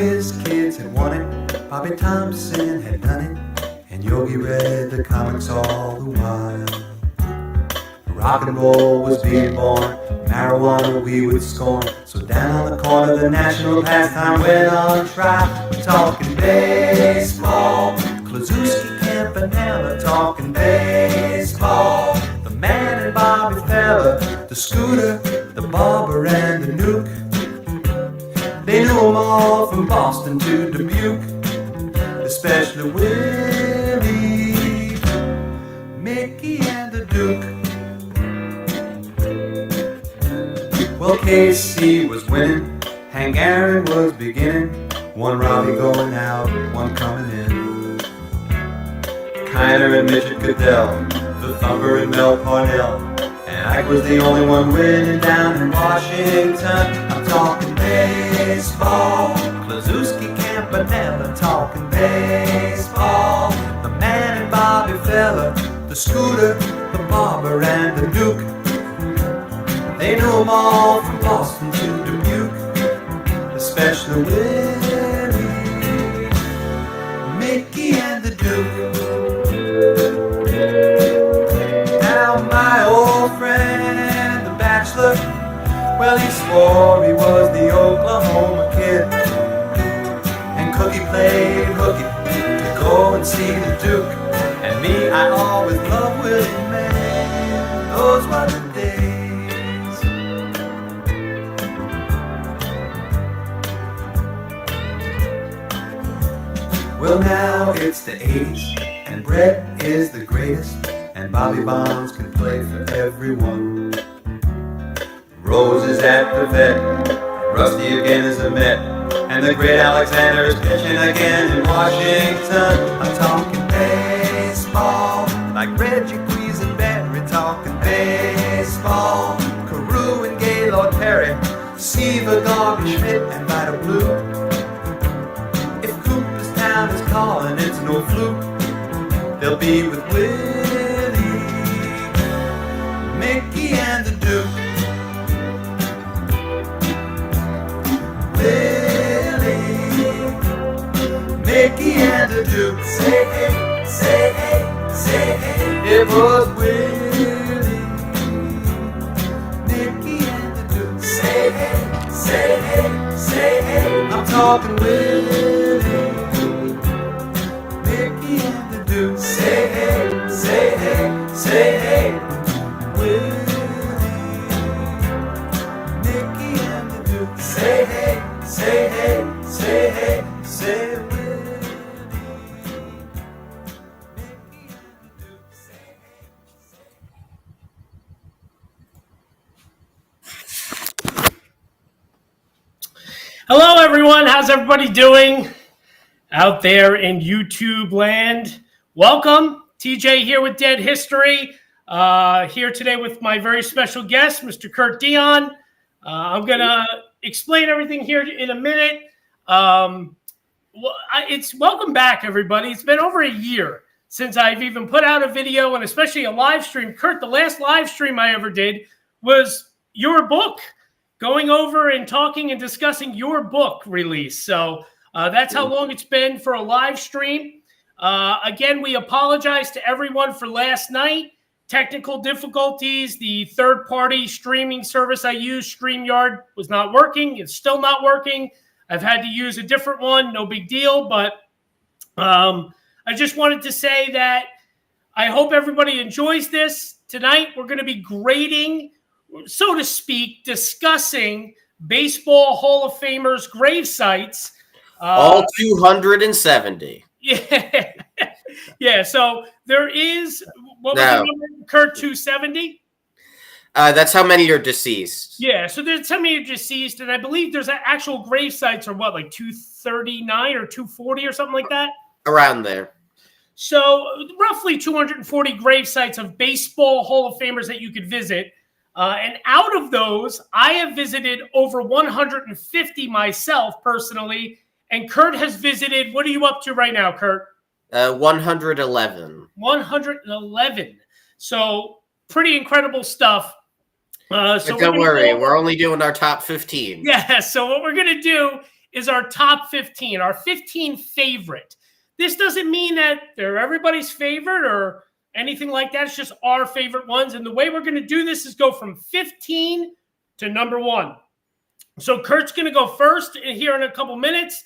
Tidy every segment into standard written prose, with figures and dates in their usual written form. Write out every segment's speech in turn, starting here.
whiz kids had won it, Bobby Thompson had done it, and Yogi read the comics all the while. Rock and roll was being born, marijuana we would scorn. So down the corner the national pastime went on trial. We're talking baseball, Klazuski, Campanella, talking baseball. The man and Bobby Fella, the Scooter, the Barber and the Nuke. They knew them all from Boston to Dubuque, especially Willie, Mickey and the Duke. Well, KC was winning, Hank Aaron was beginning, one Robbie going out, one coming in. Kiner and Mitchell Goodell, the Thumper and Mel Parnell, and Ike was the only one winning down in Washington. I'm talking baseball, Klazuski, Campanella, talking baseball. The man and Bobby Fella, the Scooter, the Barber and the Duke. They knew them all from Boston to Dubuque, especially Willie, Mickey and the Duke. Now my old friend, the bachelor, well, he swore he was the Oklahoma kid, and Cookie played hooky to go and see the Duke. And me, I always loved Willie, man, those were the days. Well, now it's the 80s, and Brett is the greatest, and Bobby Bonds can play for everyone. Rose is at the vet, Rusty again is a Met, and the great Alexander is pitching again in Washington. I'm talking baseball, like Reggie Quisenberry, talking baseball. Carew and Gaylord Perry, Seaver, Garvey, Schmidt, and Vida Blue. Is calling, it's no fluke. They'll be with Willie, Mickey and the Duke. Willie, Mickey and the Duke. Say hey, say hey, say hey. It was Willie, Mickey and the Duke. Say hey, say hey, say hey. I'm talking Willie, say hey, say hey, say hey. Willie, Mickey and the Duke. Say hey, say hey, say hey, say Willie, Mickey and the Duke. Say hey, say hey. Hello, everyone. How's everybody doing out there in YouTube land? Welcome. TJ here with Dead History. Here today with my very special guest, Mr. Kurt Deion. I'm going to explain everything here in a minute. It's welcome back, everybody. It's been over a year since I've even put out a video, and especially a live stream. Kurt, the last live stream I ever did was your book, going over and talking and discussing your book release. So that's how long it's been for a live stream. Again, we apologize to everyone for last night. Technical difficulties. The third-party streaming service I used, StreamYard, was not working. It's still not working. I've had to use a different one. No big deal. But I just wanted to say that I hope everybody enjoys this. Tonight, we're going to be grading, so to speak, discussing Baseball Hall of Famers Gravesites. All 270. Yeah. Yeah. So there is, what was the number, Kurt, 270? That's how many are deceased. Yeah. So there's how many are deceased. And I believe there's actual grave sites are what, like 239 or 240 or something like that? Around there. So roughly 240 grave sites of Baseball Hall of Famers that you could visit. And out of those, I have visited over 150 myself personally. And Kurt has visited, what are you up to right now, Kurt? 111. 111. So pretty incredible stuff. So don't worry, we're only doing our top 15. Yeah, so what we're going to do is our top 15, our 15 favorite. This doesn't mean that they're everybody's favorite or anything like that. It's just our favorite ones. And the way we're going to do this is go from 15 to number 1. So Kurt's going to go first here in a couple minutes.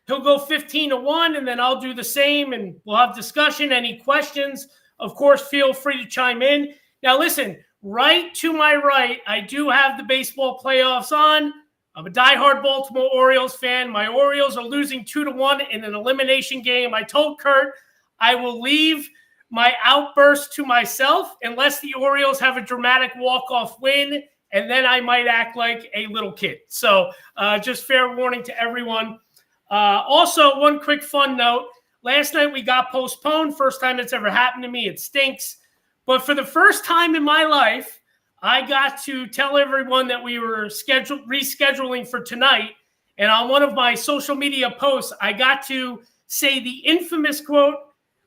He'll go 15 to 1, and then I'll do the same, and we'll have discussion. Any questions, of course, feel free to chime in. Now, listen, right to my right, I do have the baseball playoffs on. I'm a diehard Baltimore Orioles fan. My Orioles are losing 2-1 in an elimination game. I told Kurt I will leave my outburst to myself unless the Orioles have a dramatic walk-off win, and then I might act like a little kid. So just fair warning to everyone. Also, one quick fun note. Last night we got postponed. First time it's ever happened to me. It stinks. But for the first time in my life, I got to tell everyone that we were rescheduling for tonight. And on one of my social media posts, I got to say the infamous quote,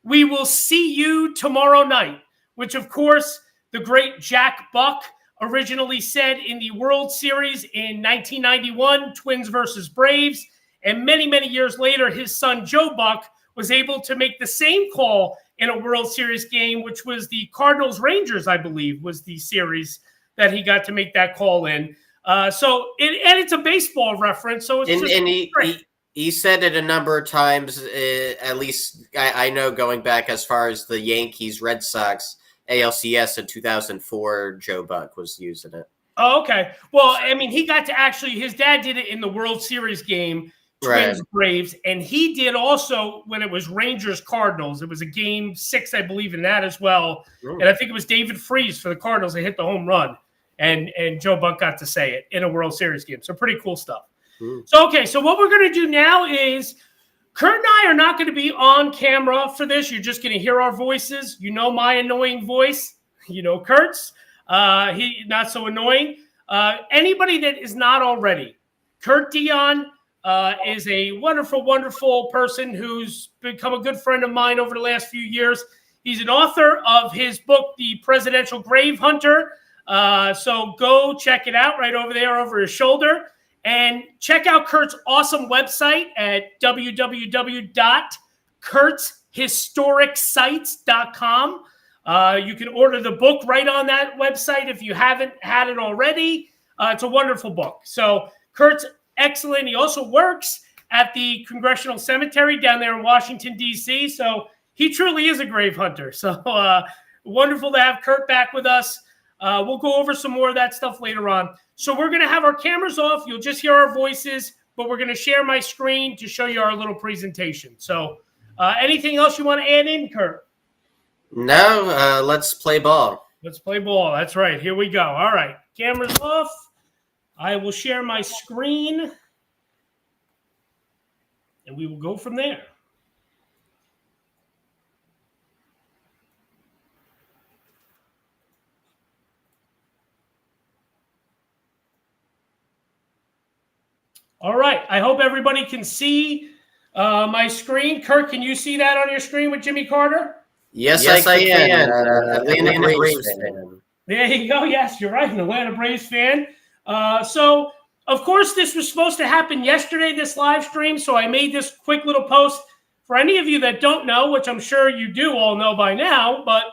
"We will see you tomorrow night," which, of course, the great Jack Buck originally said in the World Series in 1991, Twins versus Braves. And many, many years later, his son Joe Buck was able to make the same call in a World Series game, which was the Cardinals-Rangers, I believe, was the series that he got to make that call in. And it's a baseball reference, so it's he said it a number of times, at least I know going back as far as the Yankees, Red Sox, ALCS in 2004, Joe Buck was using it. Oh, okay. Well, I mean, he got to his dad did it in the World Series game, Twins Braves, and he did also when it was Rangers Cardinals. It was a game 6, I believe, in that as well. And I think it was David Freese for the Cardinals that hit the home run, and Joe Buck got to say it in a World Series game. So pretty cool stuff. So what we're going to do now is Kurt and I are not going to be on camera for this. You're just going to hear our voices. You know my annoying voice. You know Kurt's. He not so annoying. Anybody that is not already, Kurt Deion is a wonderful, wonderful person who's become a good friend of mine over the last few years. He's an author of his book, The Presidential Grave Hunter. So go check it out right over there over his shoulder. And check out Kurt's awesome website at www.kurtshistoriksites.com. You can order the book right on that website if you haven't had it already. It's a wonderful book. So Kurt's excellent. He also works at the Congressional Cemetery down there in Washington, D.C. So he truly is a grave hunter. So wonderful to have Kurt back with us. We'll go over some more of that stuff later on. So we're going to have our cameras off. You'll just hear our voices, but we're going to share my screen to show you our little presentation. So anything else you want to add in, Kurt? No, let's play ball. Let's play ball. That's right. Here we go. All right. Cameras off. I will share my screen, and we will go from there. All right. I hope everybody can see my screen. Kurt, can you see that on your screen with Jimmy Carter? Yes, I can. Atlanta Braves fan. There you go. Yes, you're right. An Atlanta Braves fan. So, of course, this was supposed to happen yesterday, this live stream. So I made this quick little post. For any of you that don't know, which I'm sure you do all know by now, but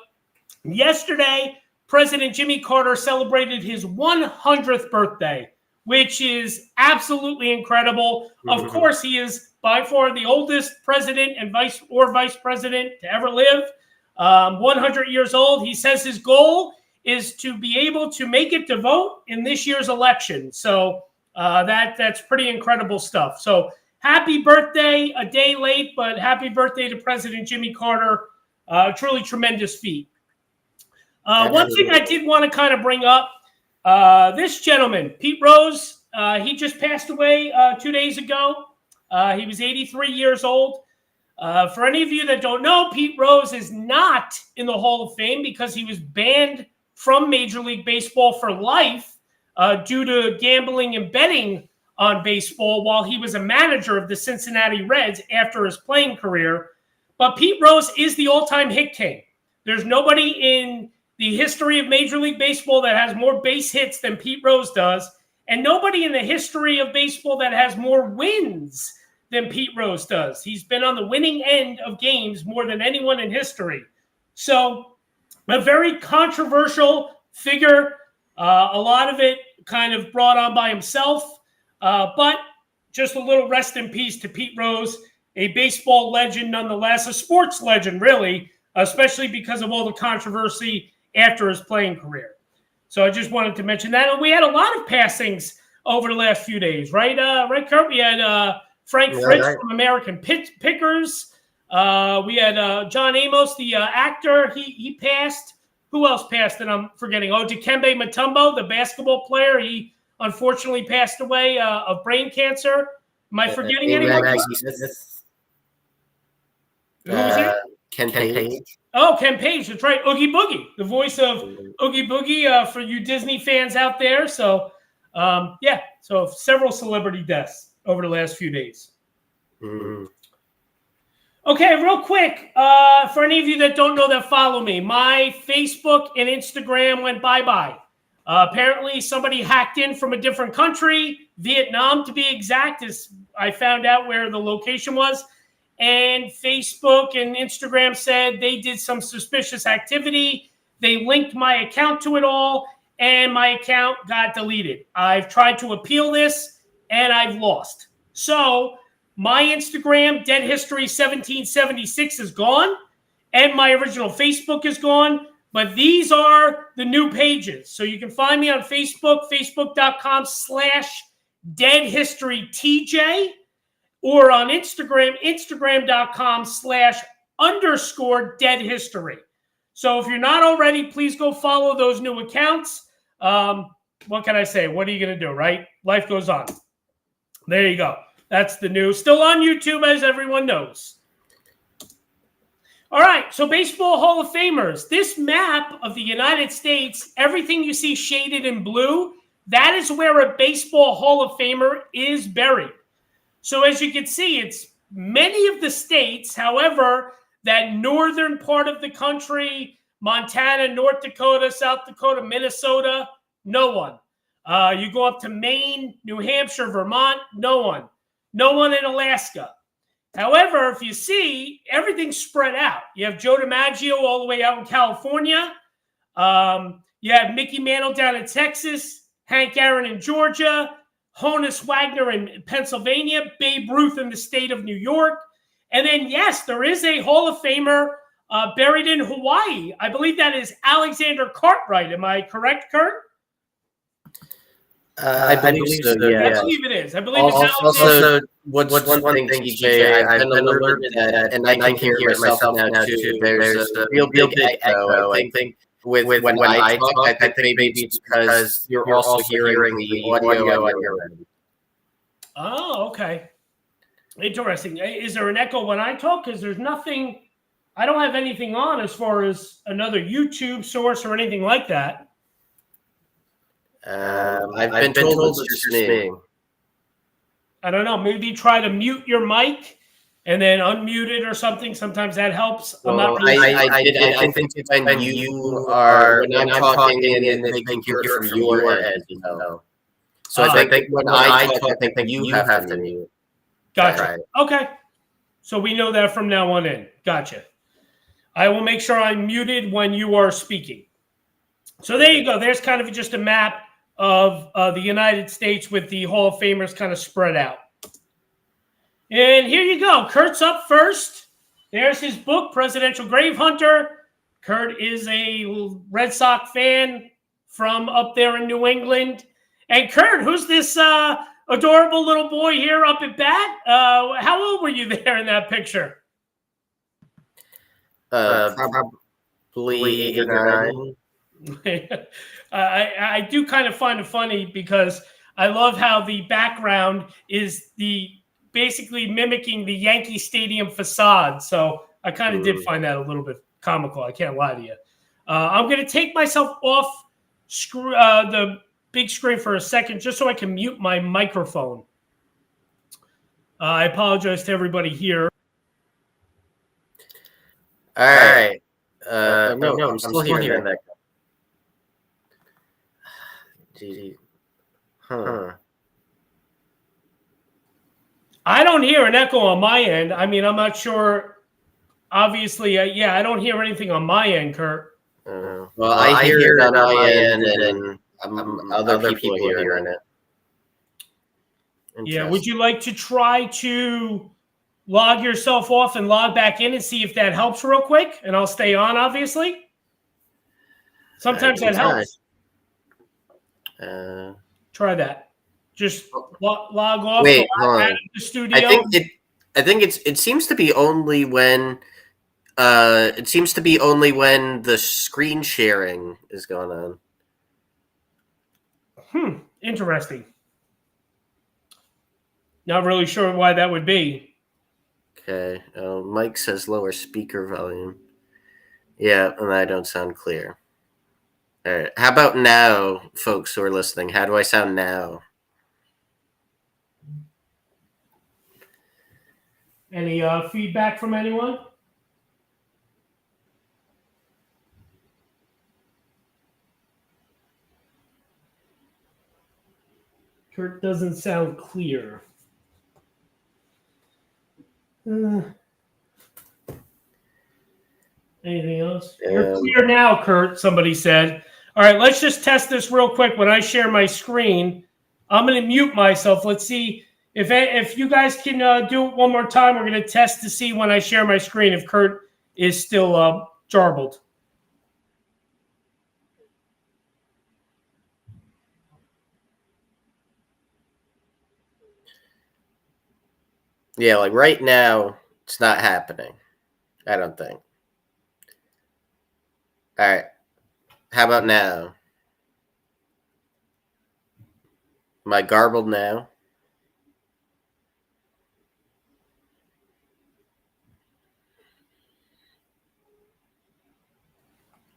yesterday, President Jimmy Carter celebrated his 100th birthday, which is absolutely incredible. Of course, he is by far the oldest president and vice president to ever live. 100 years old. He says his goal is to be able to make it to vote in this year's election. So that's pretty incredible stuff. So happy birthday, a day late, but happy birthday to President Jimmy Carter. Truly tremendous feat. One thing I did want to kind of bring up, this gentleman, Pete Rose, he just passed away 2 days ago. He was 83 years old. For any of you that don't know, Pete Rose is not in the Hall of Fame because he was banned from Major League Baseball for life due to gambling and betting on baseball while he was a manager of the Cincinnati Reds after his playing career. But Pete Rose is the all-time hit king. There's nobody in the history of Major League Baseball that has more base hits than Pete Rose does. and nobody in the history of baseball that has more wins than Pete Rose does. He's been on the winning end of games more than anyone in history. So a very controversial figure. A lot of it kind of brought on by himself, but just a little rest in peace to Pete Rose, a baseball legend nonetheless, a sports legend really, especially because of all the controversy after his playing career. So I just wanted to mention that. And we had a lot of passings over the last few days, right? Right, Kurt? We had Frank Fritz from American Pickers. We had John Amos, the actor. He passed. Who else passed? And I'm forgetting. Oh, Dikembe Mutombo, the basketball player. He unfortunately passed away of brain cancer. Am I forgetting anyone? Who was it? Ken Page. Oh, Ken Page. That's right. Oogie Boogie, the voice of Oogie Boogie for you Disney fans out there. So, yeah. So several celebrity deaths over the last few days. Mm-hmm. Okay, real quick, for any of you that don't know that follow me, my Facebook and Instagram went bye-bye. Apparently, somebody hacked in from a different country, Vietnam to be exact, as I found out where the location was. And Facebook and Instagram said they did some suspicious activity. They linked my account to it all, and my account got deleted. I've tried to appeal this, and I've lost. So my Instagram, Dead History 1776, is gone, and my original Facebook is gone. But these are the new pages. So you can find me on Facebook, facebook.com/deadhistorytj, or on Instagram, instagram.com/_deadhistory. So if you're not already, please go follow those new accounts. What can I say? What are you going to do, right? Life goes on. There you go. That's the new. Still on YouTube, as everyone knows. All right, so Baseball Hall of Famers. This map of the United States, everything you see shaded in blue, that is where a Baseball Hall of Famer is buried. So as you can see, it's many of the states. However, that northern part of the country, Montana, North Dakota, South Dakota, Minnesota, no one. You go up to Maine, New Hampshire, Vermont, no one. No one in Alaska. However, if you see, everything's spread out. You have Joe DiMaggio all the way out in California. You have Mickey Mantle down in Texas, Hank Aaron in Georgia, Honus Wagner in Pennsylvania, Babe Ruth in the state of New York. And then, yes, there is a Hall of Famer buried in Hawaii. I believe that is Alexander Cartwright. Am I correct, Kurt? I believe so, yeah. I believe it is. I believe it's Alexander. Also, what's one thing, TJ, I've been alerted that, and I can hear it myself now, too. There's a real big echo, I think. With when I talk, I think maybe it's because you're also hearing the audio on your end. Oh, okay. Interesting. Is there an echo when I talk? Because there's nothing, I don't have anything on as far as another YouTube source or anything like that. I've been told it's just me. I don't know. Maybe try to mute your mic and then unmute it or something. Sometimes that helps. Well, I think when you are, when I'm talking, and they can hear it from your end, you know. So I think when I talk, I think you have to mute. Gotcha. Right. Okay. So we know that from now on in. Gotcha. I will make sure I'm muted when you are speaking. So there you go. There's kind of just a map of the United States with the Hall of Famers kind of spread out. And here you go. Kurt's up first. There's his book, Presidential Grave Hunter. Kurt is a Red Sox fan from up there in New England. And Kurt, who's this adorable little boy here up at bat? How old were you there in that picture? Probably 8 or 9. I do kind of find it funny because I love how the background is basically mimicking the Yankee Stadium facade. So I kind of did find that a little bit comical. I can't lie to you. I'm going to take myself off the big screen for a second just so I can mute my microphone. I apologize to everybody here. All right. No, I'm still hearing that. Gee. Huh. I don't hear an echo on my end. I mean, I'm not sure. Obviously, I don't hear anything on my end, Kurt. Well, I hear it on my end, and other people hearing it. Yeah, would you like to try to log yourself off and log back in and see if that helps real quick? And I'll stay on, obviously. Sometimes that helps. Try that. Just log off. Wait, hold on. The studio. I think it seems to be only when the screen sharing is going on. Interesting. Not really sure why that would be. Okay. Mike says lower speaker volume. Yeah, and I don't sound clear. All right. How about now, folks who are listening? How do I sound now? Any feedback from anyone? Kurt doesn't sound clear. Anything else? You're clear now, Kurt, somebody said. All right, let's just test this real quick. When I share my screen, I'm going to mute myself. Let's see if you guys can do it one more time. We're going to test to see when I share my screen if Kurt is still jarbled. Yeah, like right now, it's not happening. I don't think. All right. How about now? Am I garbled now?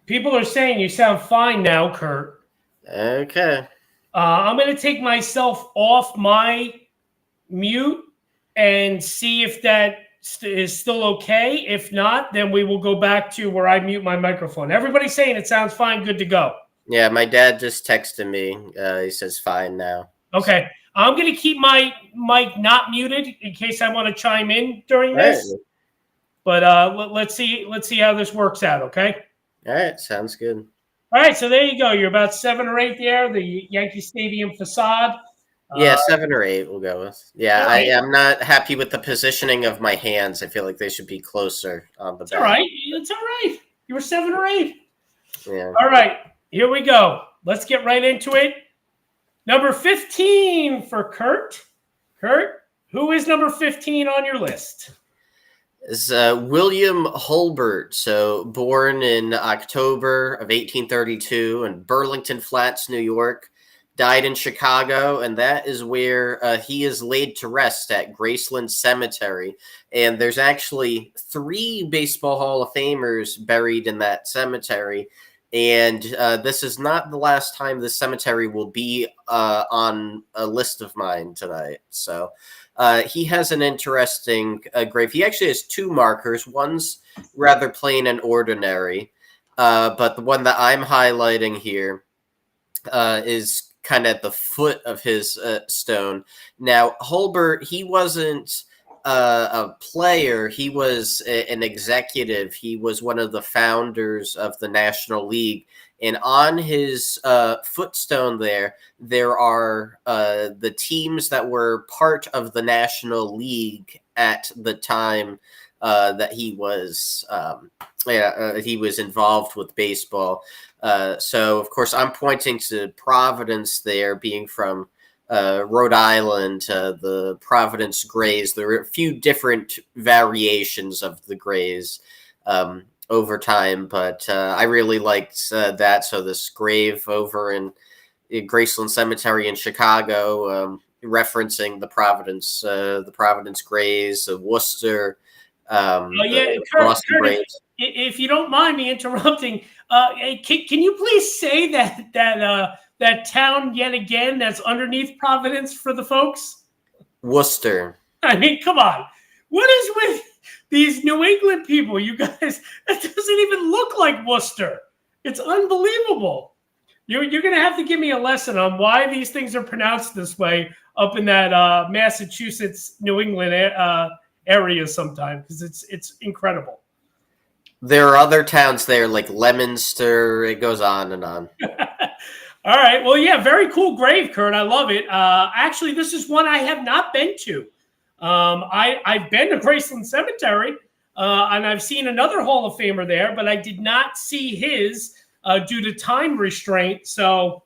People are saying you sound fine now, Kurt. Okay. I'm going to take myself off my mute and see if that is still okay. If not, then we will go back to where I mute my microphone. Everybody's saying it sounds fine, good to go. Yeah, my dad just texted me. He says fine now. Okay. I'm going to keep my mic not muted in case I want to chime in during this. Right. But let's see how this works out, okay? All right, sounds good. All right, so there you go. You're about 7 or 8 there, the Yankee Stadium facade. Yeah, 7 or 8 we'll go with. Yeah, I'm not happy with the positioning of my hands. I feel like they should be closer on the back. All right. It's all right. You were 7 or 8. Yeah. All right, here we go. Let's get right into it. Number 15 for Kurt. Kurt, who is number 15 on your list? Is William Hulbert, so born in October of 1832 in Burlington Flats, New York. Died in Chicago, and that is where he is laid to rest at Graceland Cemetery. And there's actually 3 Baseball Hall of Famers buried in that cemetery. And this is not the last time the cemetery will be on a list of mine tonight. So he has an interesting grave. He actually has 2 markers. One's rather plain and ordinary, but the one that I'm highlighting here is kind of at the foot of his stone. Now, Hulbert, he wasn't a player. He was an executive. He was one of the founders of the National League. And on his footstone there are the teams that were part of the National League at the time that he was involved with baseball. So, of course, I'm pointing to Providence there, being from Rhode Island, the Providence Grays. There are a few different variations of the Grays over time, but I really liked that. So this grave over in Graceland Cemetery in Chicago, referencing the Providence Grays, Worcester, Kurt, if you don't mind me interrupting, can you please say that town yet again that's underneath Providence for the folks? Worcester. I mean, come on. What is with these New England people? You guys, it doesn't even look like Worcester. It's unbelievable. You're going to have to give me a lesson on why these things are pronounced this way up in that Massachusetts, New England area sometime, because it's incredible. There are other towns there like Leominster. It goes on and on. All right. Well, yeah, very cool grave, Kurt. I love it. Actually, this is one I have not been to. I've been to Graceland Cemetery, and I've seen another Hall of Famer there, but I did not see his due to time restraint. So,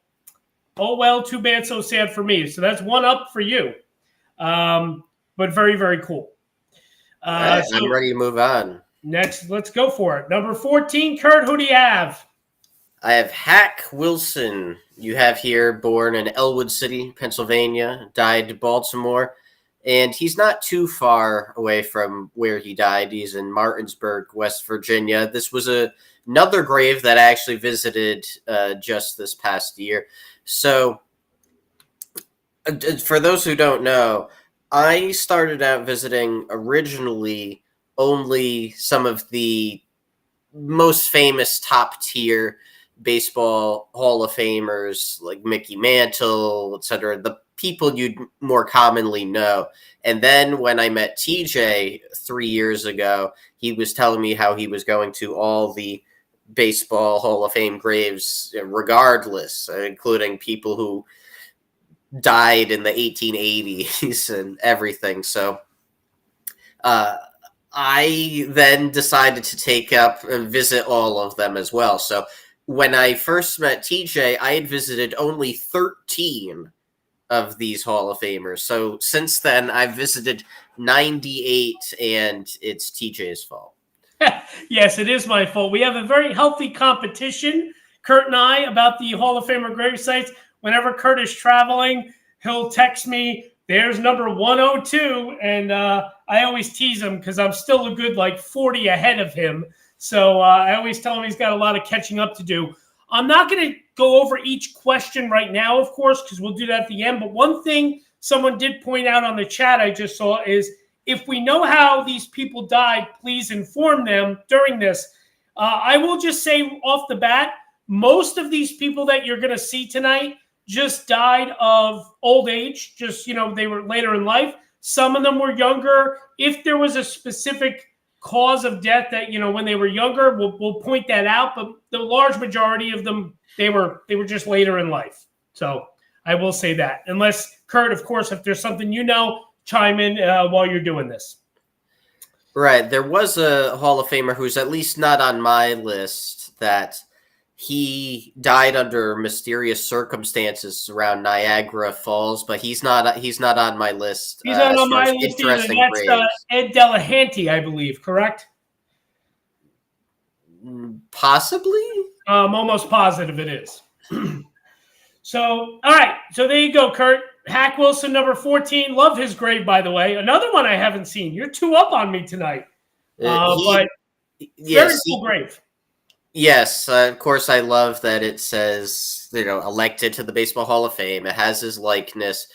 oh well, too bad, so sad for me. So that's one up for you. But very, very cool. Right, I'm ready to move on. Next, let's go for it. Number 14, Kurt, who do you have? I have Hack Wilson. You have here, born in Elwood City, Pennsylvania, died in Baltimore, and he's not too far away from where he died. He's in Martinsburg, West Virginia. This was another grave that I actually visited just this past year. So, for those who don't know, I started out visiting originally only some of the most famous top tier baseball Hall of Famers like Mickey Mantle, etc., the people you'd more commonly know. And then when I met TJ 3 years ago, he was telling me how he was going to all the baseball Hall of Fame graves regardless, including people who died in the 1880s and everything. So I then decided to take up and visit all of them as well. So when I first met TJ, I had visited only 13 of these Hall of Famers. So since then, I've visited 98, and it's TJ's fault. Yes, it is my fault. We have a very healthy competition, Kurt and I, about the Hall of Famer gravesites. Whenever Kurt is traveling, he'll text me, there's number 102, and I always tease him because I'm still a good 40 ahead of him. So I always tell him he's got a lot of catching up to do. I'm not going to go over each question right now, of course, because we'll do that at the end. But one thing someone did point out on the chat I just saw is, if we know how these people died, please inform them during this. I will just say off the bat, most of these people that you're going to see tonight just died of old age. Just, they were later in life. Some of them were younger. If there was a specific cause of death that, when they were younger, we'll point that out. But the large majority of them, they were just later in life. So I will say that. Unless, Kurt, of course, if there's something chime in while you're doing this. Right. There was a Hall of Famer who's at least not on my list that he died under mysterious circumstances around Niagara Falls, but he's not on my list. He's not on my list either. That's Ed Delahanty, I believe, correct? Possibly? I'm almost positive it is. So, all right. So there you go, Kurt. Hack Wilson, number 14. Love his grave, by the way. Another one I haven't seen. You're 2 up on me tonight. But very cool grave. Yes, of course, I love that it says, elected to the Baseball Hall of Fame. It has his likeness.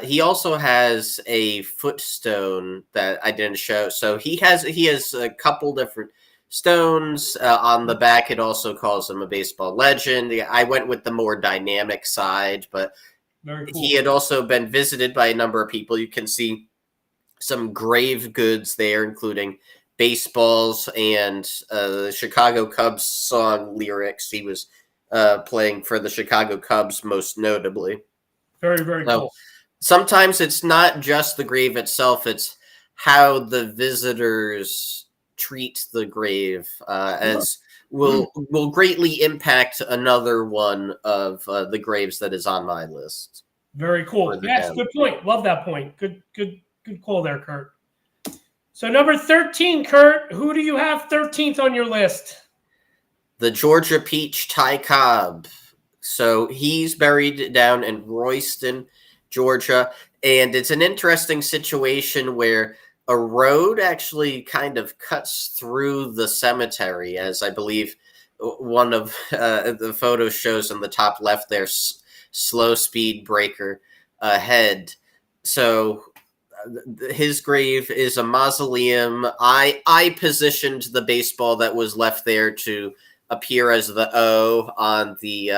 He also has a footstone that I didn't show. So he has a couple different stones on the back. It also calls him a baseball legend. I went with the more dynamic side, but very cool. He had also been visited by a number of people. You can see some grave goods there, including baseballs and the Chicago Cubs song lyrics. He was playing for the Chicago Cubs, most notably. Very, very cool. Sometimes it's not just the grave itself, it's how the visitors treat the grave, as will greatly impact another one of the graves that is on my list. Very cool. Yes, good point. Love that point. Good call there, Kurt. So number 13, Kurt, who do you have 13th on your list? The Georgia Peach Ty Cobb. So he's buried down in Royston, Georgia. And it's an interesting situation where a road actually kind of cuts through the cemetery, as I believe one of the photos shows in the top left there, slow speed breaker ahead. So his grave is a mausoleum. I positioned the baseball that was left there to appear as the O on the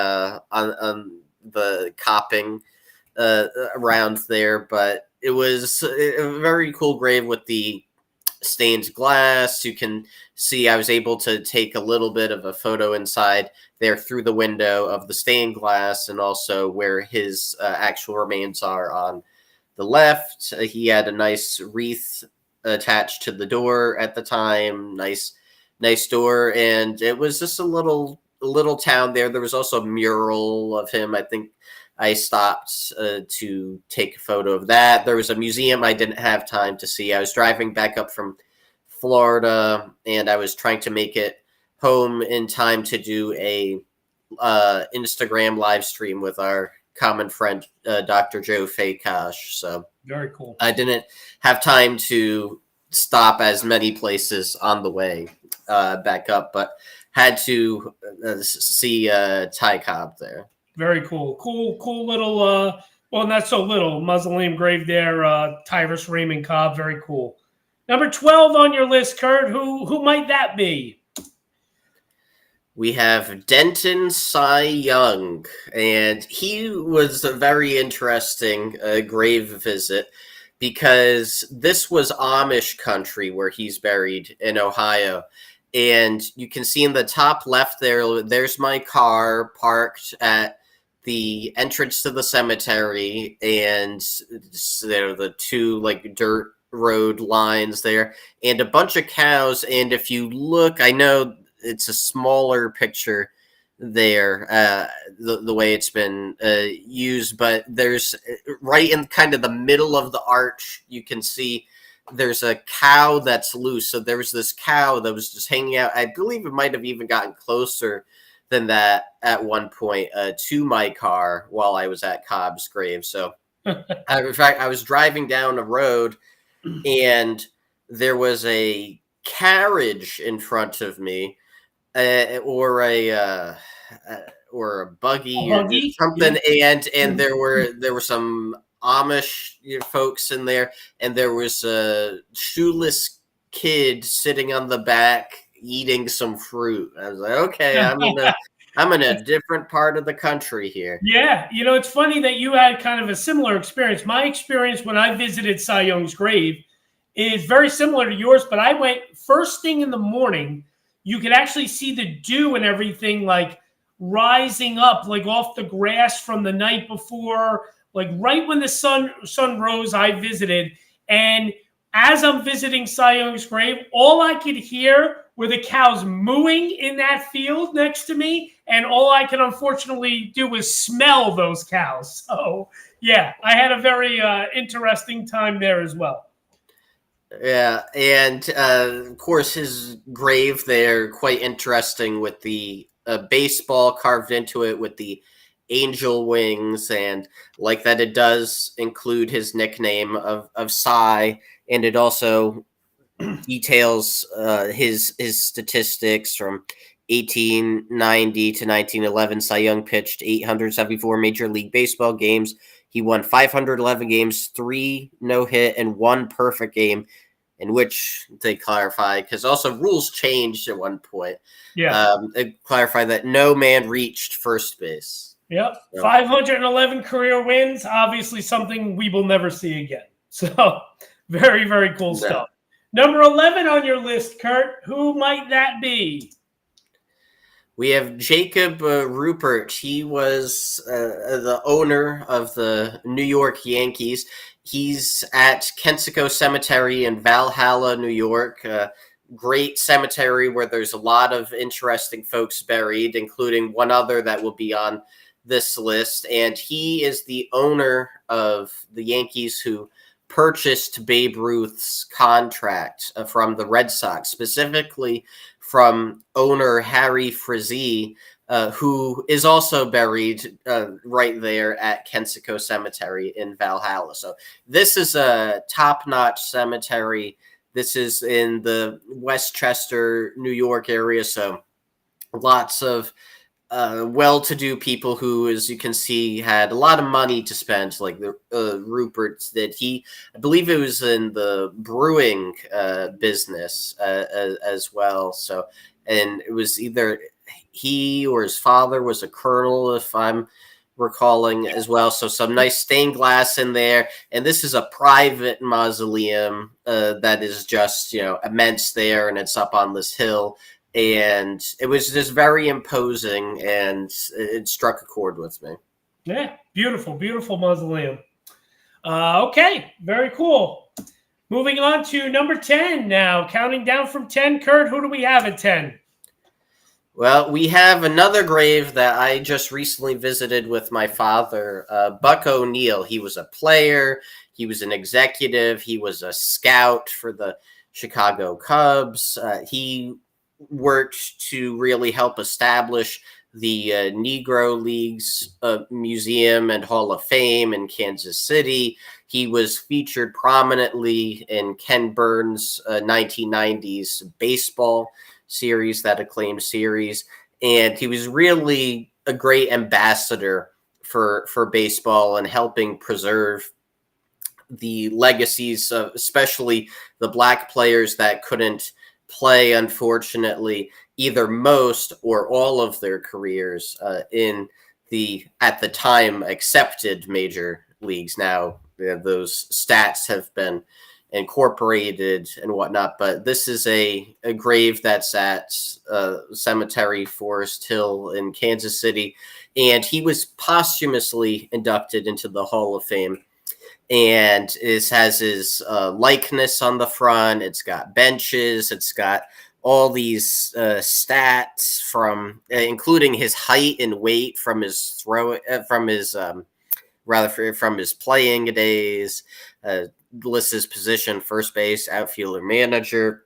on the copping around there. But it was a very cool grave with the stained glass. You can see I was able to take a little bit of a photo inside there through the window of the stained glass, and also where his actual remains are on the left. He had a nice wreath attached to the door at the time. Nice door, and it was just a little town there. There was also a mural of him. I think I stopped to take a photo of that. There was a museum I didn't have time to see. I was driving back up from Florida, and I was trying to make it home in time to do a Instagram live stream with our common friend, Dr. Joe Fakosh. So very cool. I didn't have time to stop as many places on the way back up, but had to see Ty Cobb there. Very cool. Cool little, well, not so little, mausoleum grave there, Tyrus Raymond Cobb. Very cool. Number 12 on your list, Kurt. Who might that be? We have Denton Cy Young, and he was a very interesting grave visit because this was Amish country where he's buried in Ohio. And you can see in the top left there's my car parked at the entrance to the cemetery, and there are the two like dirt road lines there, and a bunch of cows. And if you look, I know it's a smaller picture there, the way it's been used, but there's right in kind of the middle of the arch, you can see there's a cow that's loose. So there was this cow that was just hanging out. I believe it might have even gotten closer than that at one point to my car while I was at Cobb's grave. So in fact, I was driving down a road and there was a carriage in front of me, or a buggy or something, yeah. and there were some Amish folks in there, and there was a shoeless kid sitting on the back eating some fruit. I was like, okay, I'm in a different part of the country here. Yeah, it's funny that you had kind of a similar experience. My experience when I visited Cy Young's grave is very similar to yours, but I went first thing in the morning. You could actually see the dew and everything like rising up like off the grass from the night before. Like right when the sun rose, I visited. And as I'm visiting Cy Young's grave, all I could hear were the cows mooing in that field next to me. And all I could unfortunately do was smell those cows. So, yeah, I had a very interesting time there as well. Yeah, and of course his grave there, quite interesting with the baseball carved into it with the angel wings, and like that it does include his nickname of Cy, and it also details his statistics from 1890 to 1911. Cy Young pitched 874 Major League Baseball games. He won 511 games, 3 no-hit, and 1 perfect game, in which they clarify, because also rules changed at one point. Yeah. They clarify that no man reached first base. Yep. So 511 career wins, obviously something we will never see again. So very, very cool stuff. Number 11 on your list, Kurt. Who might that be? We have Jacob Rupert. He was the owner of the New York Yankees. He's at Kensico Cemetery in Valhalla, New York. Great cemetery where there's a lot of interesting folks buried, including one other that will be on this list. And he is the owner of the Yankees who purchased Babe Ruth's contract from the Red Sox, specifically from owner Harry Frazee, who is also buried right there at Kensico Cemetery in Valhalla. So this is a top-notch cemetery. This is in the Westchester, New York area, so lots of well-to-do people who, as you can see, had a lot of money to spend, like the Rupert's did. I believe it was in the brewing business as well. So, and it was either he or his father was a colonel, if I'm recalling as well. So some nice stained glass in there. And this is a private mausoleum that is just, immense there, and it's up on this hill. And it was just very imposing, and it struck a chord with me. Yeah, beautiful, beautiful mausoleum. Okay, very cool. Moving on to number 10 now. Counting down from 10, Kurt, who do we have at 10? Well, we have another grave that I just recently visited with my father, Buck O'Neill. He was a player. He was an executive. He was a scout for the Chicago Cubs. He worked to really help establish the Negro Leagues Museum and Hall of Fame in Kansas City. He was featured prominently in Ken Burns' 1990s baseball series, that acclaimed series, and he was really a great ambassador for baseball and helping preserve the legacies of especially the black players that couldn't play, unfortunately, either most or all of their careers in the at the time accepted major leagues. Now those stats have been incorporated and whatnot, but this is a grave that's at Cemetery Forest Hill in Kansas City, and he was posthumously inducted into the Hall of Fame. And it has his likeness on the front. It's got benches. It's got all these stats from, including his height and weight from his from his playing days. Lists his position: first base, outfielder, manager,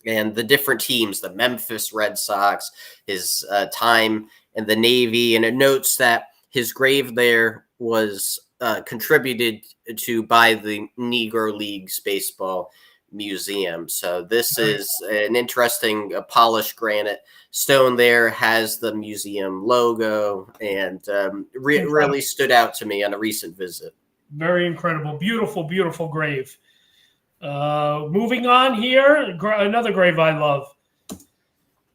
and the different teams, the Memphis Red Sox, his time in the Navy. And it notes that his grave there was contributed to by the Negro Leagues Baseball Museum. So this is an interesting polished granite stone there, has the museum logo, and really stood out to me on a recent visit. Very incredible. Beautiful, beautiful grave. Moving on here, another grave I love.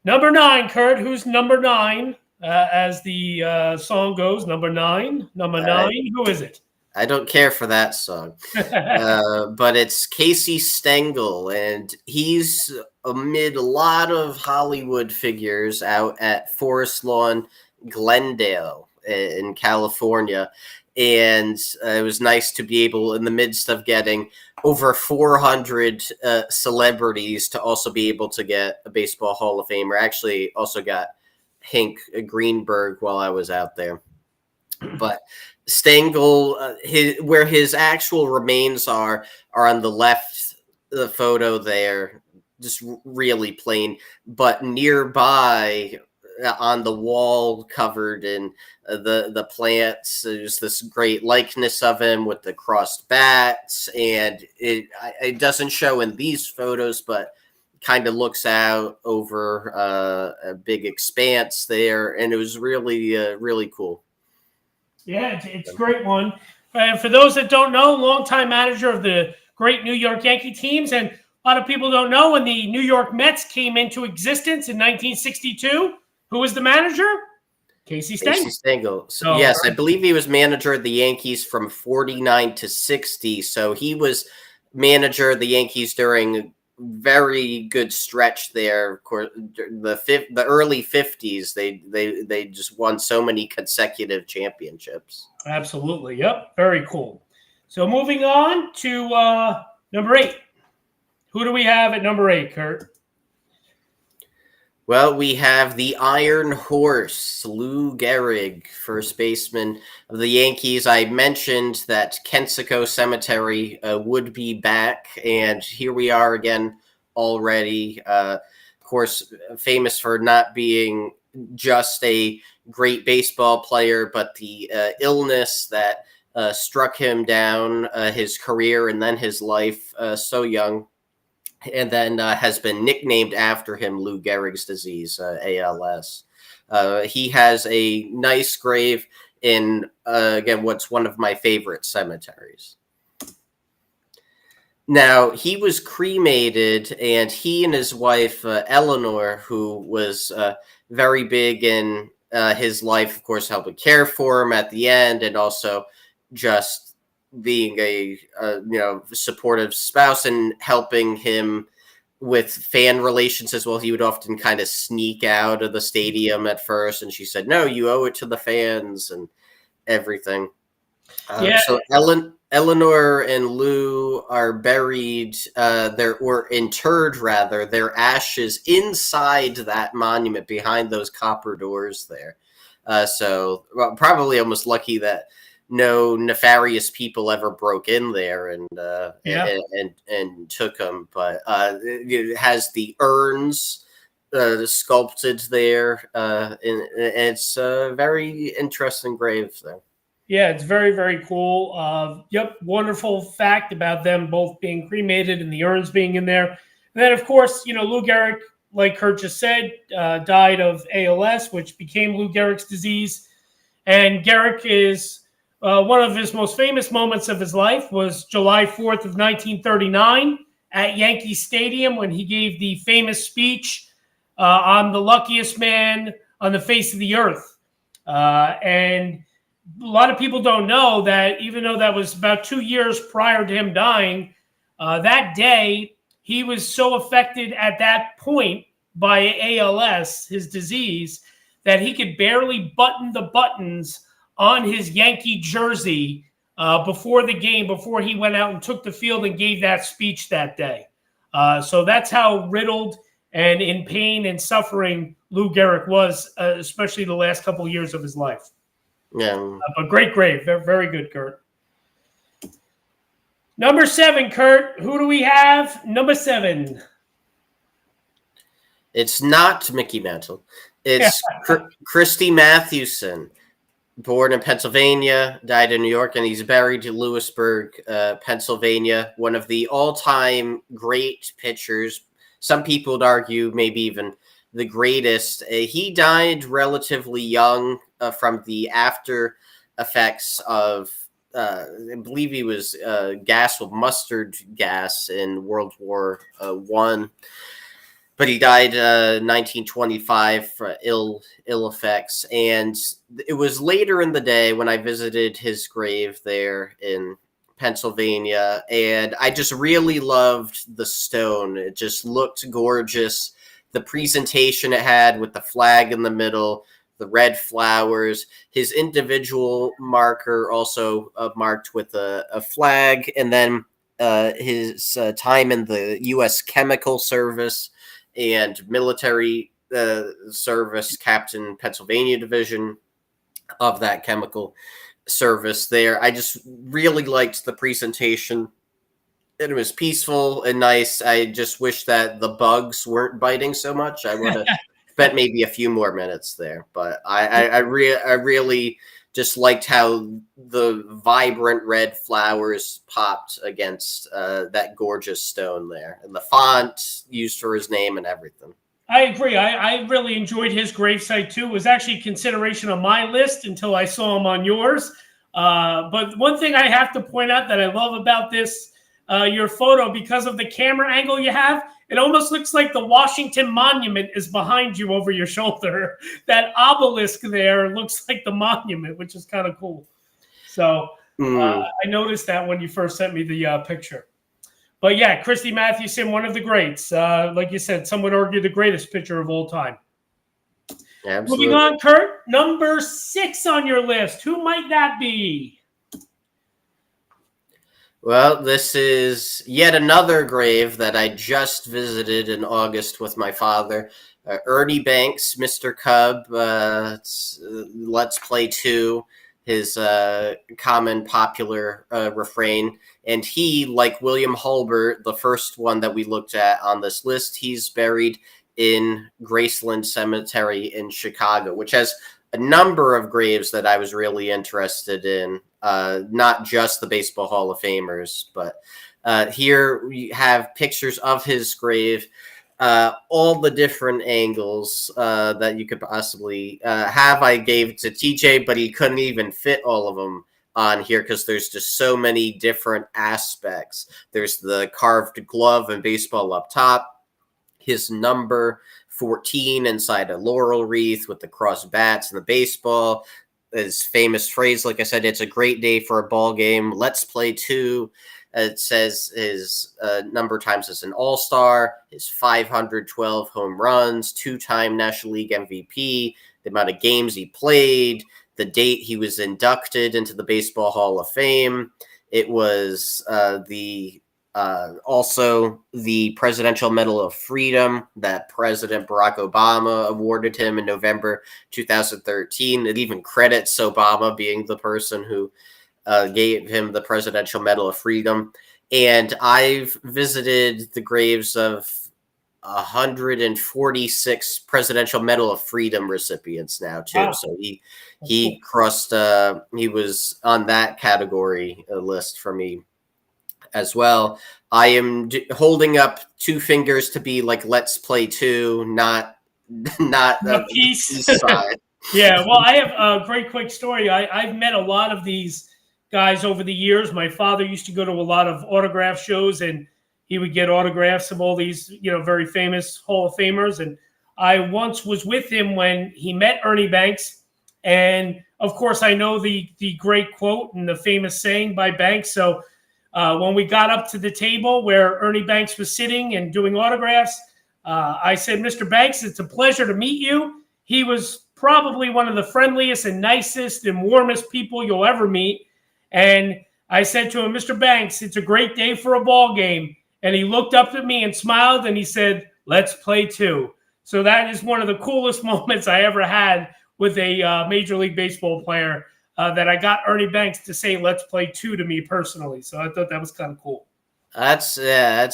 Number 9, Kurt. Who's number 9? As the song goes, number 9. Number 9. Who is it? I don't care for that song. But it's Casey Stengel, and he's amid a lot of Hollywood figures out at Forest Lawn, Glendale in California. And it was nice to be able, in the midst of getting over 400 celebrities, to also be able to get a Baseball Hall of Famer. Actually, also got Hank Greenberg while I was out there. But Stengel, where his actual remains are on the left, the photo there, just really plain. But nearby, on the wall covered in the plants, there's this great likeness of him with the crossed bats, and it doesn't show in these photos, but kind of looks out over a big expanse there, and it was really really cool. Yeah, it's a great one. And for those that don't know, longtime manager of the great New York Yankee teams, and a lot of people don't know, when the New York Mets came into existence in 1962, who was the manager? Casey Stengel. Casey Stengel. So, yes, I believe he was manager of the Yankees from 49 to 60. So he was manager of the Yankees during a very good stretch there. Of course, the early 50s, they just won so many consecutive championships. Absolutely. Yep. Very cool. So moving on to number 8. Who do we have at number 8, Kurt? Well, we have the Iron Horse, Lou Gehrig, first baseman of the Yankees. I mentioned that Kensico Cemetery would be back, and here we are again already. Of course, famous for not being just a great baseball player, but the illness that struck him down, his career and then his life so young. And then has been nicknamed after him, Lou Gehrig's disease, ALS. He has a nice grave in, again, what's one of my favorite cemeteries. Now, he was cremated, and he and his wife, Eleanor, who was very big in his life, of course, helping care for him at the end, and also just being a supportive spouse and helping him with fan relations as well. He would often kind of sneak out of the stadium at first, and she said, "No, you owe it to the fans," and everything. Yeah. So Eleanor and Lou are buried, or interred rather, their ashes inside that monument behind those copper doors there. Probably almost lucky that no nefarious people ever broke in there and took them. But it has the urns sculpted there, and it's a very interesting grave there. Yeah, it's very, very cool. Wonderful fact about them both being cremated and the urns being in there. And then, of course, Lou Gehrig, like Kurt just said, died of ALS, which became Lou Gehrig's disease. And Gehrig is one of his most famous moments of his life was July 4th of 1939 at Yankee Stadium when he gave the famous speech on the luckiest man on the face of the earth. And a lot of people don't know that even though that was about 2 years prior to him dying, that day he was so affected at that point by ALS, his disease, that he could barely button the buttons on his Yankee jersey before the game, before he went out and took the field and gave that speech that day. So that's how riddled and in pain and suffering Lou Gehrig was, especially the last couple of years of his life. Yeah. But great grave. Very, very good, Kurt. Number 7, Kurt. Who do we have? Number 7. It's not Mickey Mantle. It's Christy Mathewson, born in Pennsylvania, died in New York, and he's buried in Lewisburg, Pennsylvania. One of the all-time great pitchers. Some people would argue maybe even the greatest. He died relatively young from the after effects of, I believe he was gas with mustard gas in World War I. But he died 1925 for ill effects. And it was later in the day when I visited his grave there in Pennsylvania. And I just really loved the stone. It just looked gorgeous. The presentation it had with the flag in the middle, the red flowers, his individual marker also marked with a flag, and then his time in the U.S. Chemical Service and military service, Captain Pennsylvania Division of that chemical service there. I just really liked the presentation. It was peaceful and nice. I just wish that the bugs weren't biting so much. I would have spent maybe a few more minutes there. But I really just liked how the vibrant red flowers popped against that gorgeous stone there. And the font used for his name and everything. I agree. I really enjoyed his gravesite too. It was actually consideration on my list until I saw him on yours. But one thing I have to point out that I love about this, your photo, because of the camera angle you have, it almost looks like the Washington Monument is behind you over your shoulder. That obelisk there looks like the monument, which is kind of cool. So I noticed that when you first sent me the picture. But yeah, Christy Mathewson, one of the greats. Like you said, some would argue the greatest pitcher of all time. Absolutely. Moving on, Kurt, number 6 on your list. Who might that be? Well, this is yet another grave that I just visited in August with my father. Ernie Banks, Mr. Cub, Let's Play 2, his common popular refrain. And he, like William Hulbert, the first one that we looked at on this list, he's buried in Graceland Cemetery in Chicago, which has a number of graves that I was really interested in, not just the Baseball Hall of Famers, but here we have pictures of his grave, all the different angles that you could possibly have. I gave to TJ, but he couldn't even fit all of them on here because there's just so many different aspects. There's the carved glove and baseball up top, his number 14 inside a laurel wreath with the crossed bats and the baseball. His famous phrase, like I said, it's a great day for a ball game. Let's play two. It says his number times as an all-star, his 512 home runs, two-time National League MVP, the amount of games he played, the date he was inducted into the Baseball Hall of Fame. It was also the Presidential Medal of Freedom that President Barack Obama awarded him in November 2013. It even credits Obama being the person who gave him the Presidential Medal of Freedom. And I've visited the graves of 146 Presidential Medal of Freedom recipients now too. Wow. So he crossed. He was on that category list for me as well. I am holding up two fingers to be like, let's play two, not peace side. Yeah, well, I have a great quick story. I've met a lot of these guys over the years. My father used to go to a lot of autograph shows, and he would get autographs of all these, very famous Hall of Famers. And I once was with him when he met Ernie Banks. And of course, I know the great quote and the famous saying by Banks. So when we got up to the table where Ernie Banks was sitting and doing autographs, I said, Mr. Banks, it's a pleasure to meet you. He was probably one of the friendliest and nicest and warmest people you'll ever meet. And I said to him, Mr. Banks, it's a great day for a ball game. And he looked up at me and smiled, and he said, let's play two. So that is one of the coolest moments I ever had with a Major League Baseball player, that I got Ernie Banks to say, let's play two to me personally. So I thought that was kind of cool. That's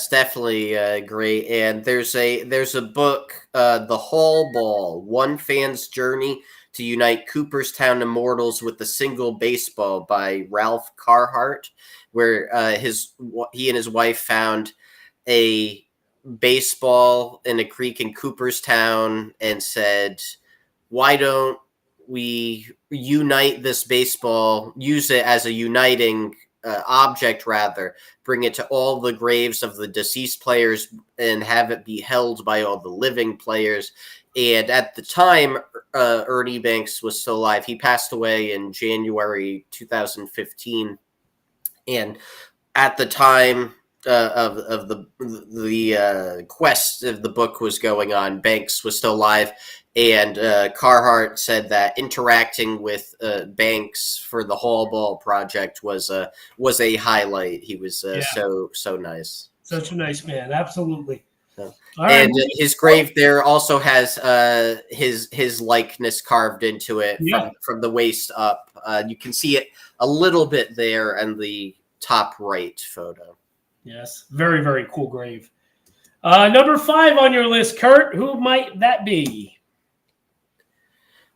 definitely great. And there's a book, The Hall Ball, One Fan's Journey to Unite Cooperstown Immortals with a Single Baseball by Ralph Carhart, where he and his wife found a baseball in a creek in Cooperstown and said, why don't we unite this baseball, use it as a uniting object, rather, bring it to all the graves of the deceased players and have it be held by all the living players. And at the time, Ernie Banks was still alive. He passed away in January 2015. And at the time of the quest of the book was going on, Banks was still alive. And Carhart said that interacting with Banks for the Hall Ball project was a highlight. He was so nice. Such a nice man, absolutely. And his grave there also has his likeness carved into it from the waist up. You can see it a little bit there in the top right photo. Yes, very, very cool grave. Number 5 on your list, Kurt. Who might that be?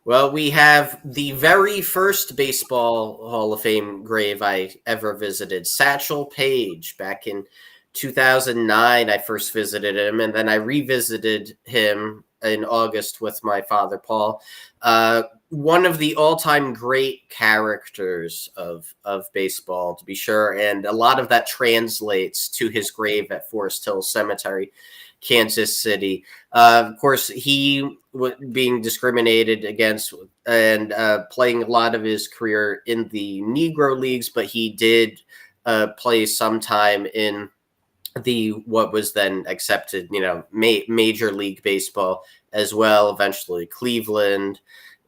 Well, we have the very first Baseball Hall of Fame grave I ever visited, Satchel Paige. Back in 2009, I first visited him, and then I revisited him in August with my father, Paul. One of the all-time great characters of baseball, to be sure, and a lot of that translates to his grave at Forest Hill Cemetery, Kansas City. Of course, he was being discriminated against and playing a lot of his career in the Negro Leagues, but he did play some time in what was then accepted, Major League Baseball as well, eventually Cleveland,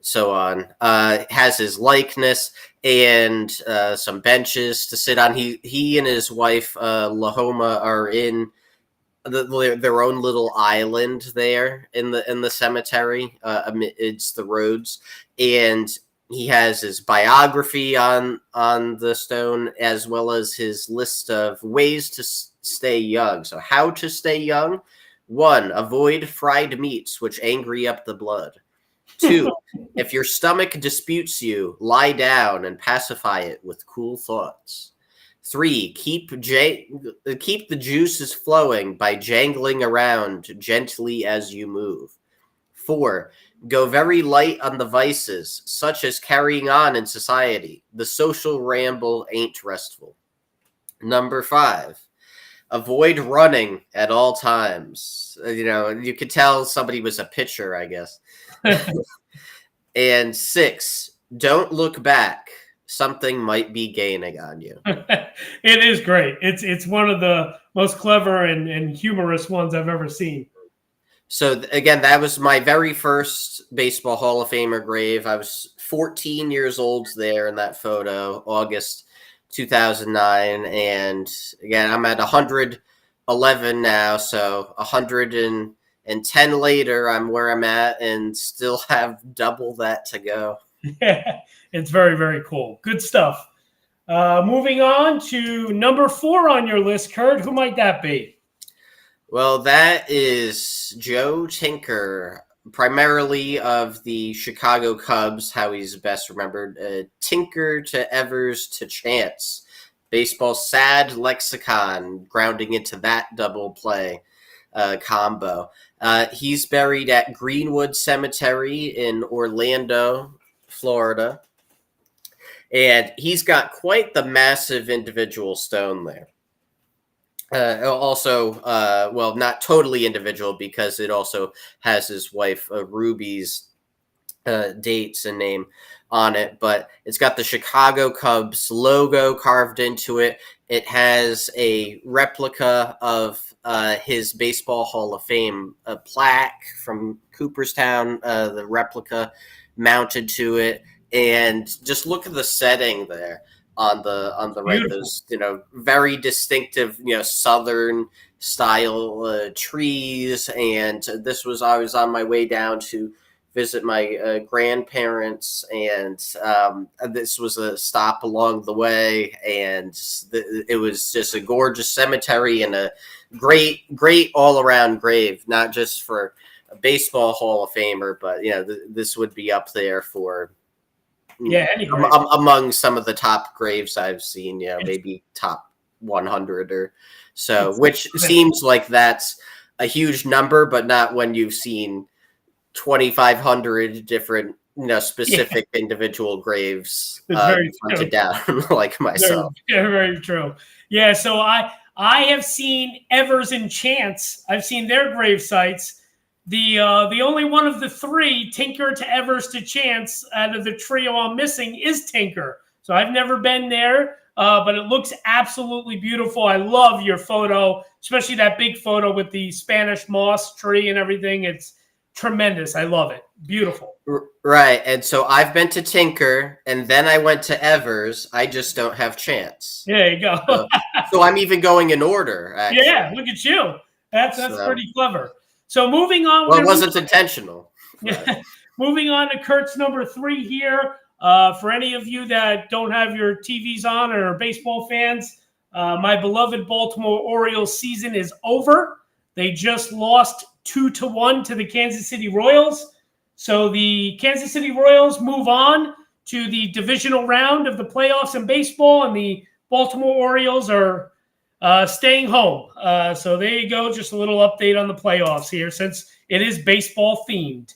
so on. Has his likeness and some benches to sit on. He and his wife, Lahoma, are in their own little island there in the cemetery amidst the roads, and he has his biography on the stone, as well as his list of ways to stay young. So how to stay young: 1, avoid fried meats, which angry up the blood. 2, if your stomach disputes you, lie down and pacify it with cool thoughts. 3, keep the juices flowing by jangling around gently as you move. 4, Go very light on the vices, such as carrying on in society. The social ramble ain't restful. Number 5, avoid running at all times. You could tell somebody was a pitcher, I guess. And 6, don't look back. Something might be gaining on you. It is great. It's one of the most clever and humorous ones I've ever seen. So again, that was my very first Baseball Hall of Famer grave. I was 14 years old there in that photo, August 2009. And again, I'm at 111 now. So 110 later, I'm where I'm at and still have double that to go. Yeah, it's very, very cool. Good stuff. Moving on to number 4 on your list, Kurt. Who might that be? Well, that is Joe Tinker, primarily of the Chicago Cubs, how he's best remembered. Tinker to Evers to Chance. Baseball's sad lexicon, grounding into that double play combo. He's buried at Greenwood Cemetery in Orlando, Florida. And he's got quite the massive individual stone there. Well, not totally individual because it also has his wife Ruby's dates and name on it, but it's got the Chicago Cubs logo carved into it. It has a replica of his Baseball Hall of Fame plaque from Cooperstown, the replica mounted to it, and just look at the setting there. On the right, those very distinctive southern style trees, and I was on my way down to visit my grandparents, and this was a stop along the way, and it was just a gorgeous cemetery and a great all around grave, not just for a Baseball Hall of Famer, but this would be up there for. Yeah, among some of the top graves I've seen, maybe top 100 or so, which seems like that's a huge number, but not when you've seen 2,500 different, specific individual graves hunted down like myself. Very true. Yeah, so I have seen Evers and Chance. I've seen their grave sites. The only one of the 3, Tinker to Evers to Chance, out of the trio I'm missing is Tinker. So I've never been there, but it looks absolutely beautiful. I love your photo, especially that big photo with the Spanish moss tree and everything. It's tremendous. I love it. Beautiful. Right. And so I've been to Tinker, and then I went to Evers. I just don't have Chance. There you go. So I'm even going in order, actually. Yeah, look at you. That's pretty clever. So moving on. Well, it wasn't intentional. Yeah. Moving on to Kurt's number 3 here. For any of you that don't have your TVs on or are baseball fans, my beloved Baltimore Orioles season is over. They just lost 2-1 to the Kansas City Royals. So the Kansas City Royals move on to the divisional round of the playoffs in baseball, and the Baltimore Orioles are staying home. So there you go. Just a little update on the playoffs here, since it is baseball themed.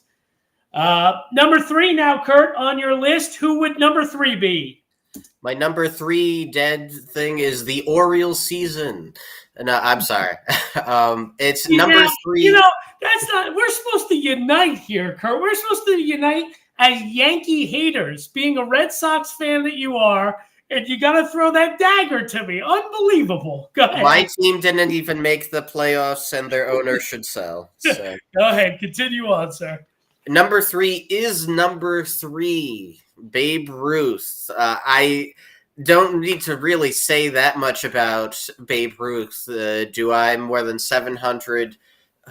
Number 3 now, Kurt, on your list. Who would number 3 be? My number 3 dead thing is the Orioles season. No, I'm sorry. It's number 3. That's not. We're supposed to unite here, Kurt. We're supposed to unite as Yankee haters, being a Red Sox fan that you are. And you got to throw that dagger to me. Unbelievable. Go ahead. My team didn't even make the playoffs, and their owner should sell. So. Go ahead. Continue on, sir. Number 3 is number 3, Babe Ruth. I don't need to really say that much about Babe Ruth. Do I? More than 700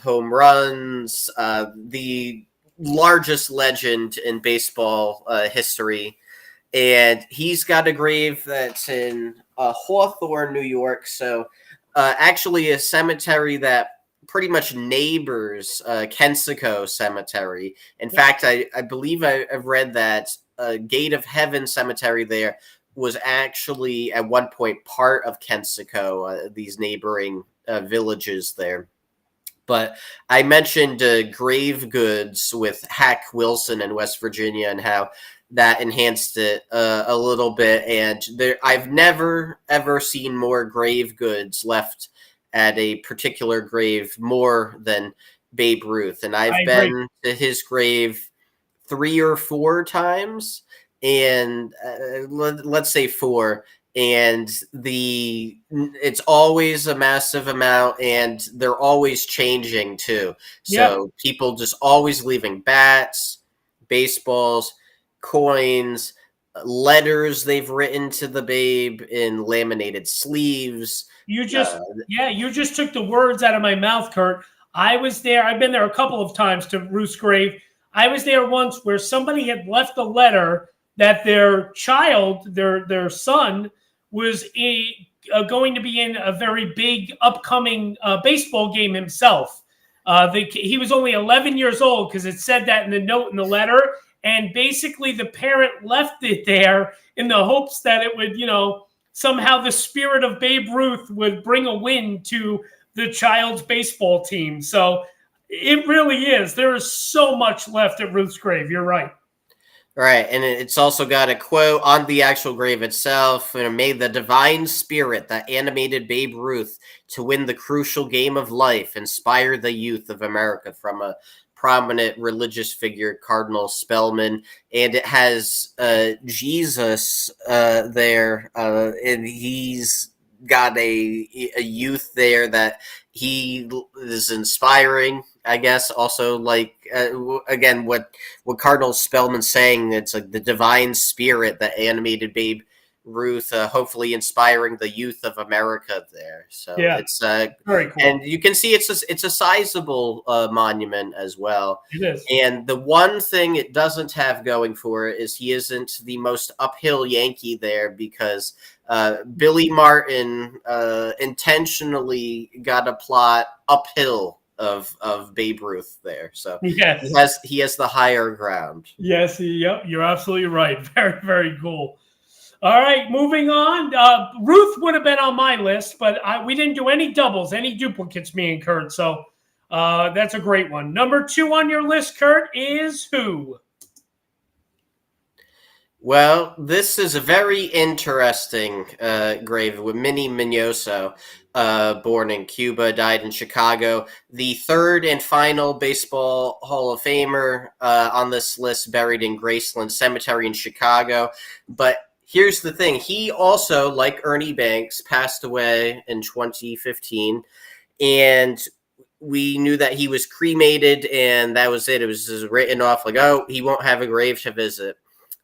home runs. The largest legend in baseball history. And he's got a grave that's in Hawthorne, New York. So actually a cemetery that pretty much neighbors Kensico Cemetery. In fact, I believe I've read that Gate of Heaven Cemetery there was actually at one point part of Kensico, these neighboring villages there. But I mentioned grave goods with Hack Wilson in West Virginia and how that enhanced it a little bit. And I've never, ever seen more grave goods left at a particular grave more than Babe Ruth. And I I've agree. been to his grave 3 or 4 times. And let's say 4, and it's always a massive amount, and they're always changing too. So people just always leaving bats, baseballs, coins, letters they've written to the Babe in laminated sleeves. You just took the words out of my mouth, Kurt. I was there. I've been there a couple of times to Ruth's grave. I was there once where somebody had left a letter that their child, their son, was going to be in a very big upcoming baseball game himself. He was only 11 years old because it said that in the note in the letter. And basically the parent left it there in the hopes that it would, somehow the spirit of Babe Ruth would bring a win to the child's baseball team. So it really is. There is so much left at Ruth's grave. You're right. Right, and it's also got a quote on the actual grave itself. May the divine spirit that animated Babe Ruth to win the crucial game of life inspire the youth of America, from a prominent religious figure, Cardinal Spellman. And it has Jesus there, and he's got a youth there that he is inspiring, I guess. Also, like again, what Cardinal Spellman's saying, it's like the divine spirit that animated Babe Ruth, hopefully inspiring the youth of America there. So it's very cool, and you can see it's a sizable monument as well. It is. And the one thing it doesn't have going for it is he isn't the most uphill Yankee there, because Billy Martin intentionally got a plot uphill of Babe Ruth there, so he has the higher ground. Yes, you're absolutely right. Very, very cool. All right, moving on. Ruth would have been on my list, but we didn't do any doubles, any duplicates, me and Kurt. So that's a great one. Number 2 on your list, Kurt, is who? Well, this is a very interesting grave with Minnie Minoso, born in Cuba, died in Chicago. The third and final Baseball Hall of Famer on this list, buried in Graceland Cemetery in Chicago. But here's the thing. He also, like Ernie Banks, passed away in 2015. And we knew that he was cremated, and that was it. It was just written off like, oh, he won't have a grave to visit.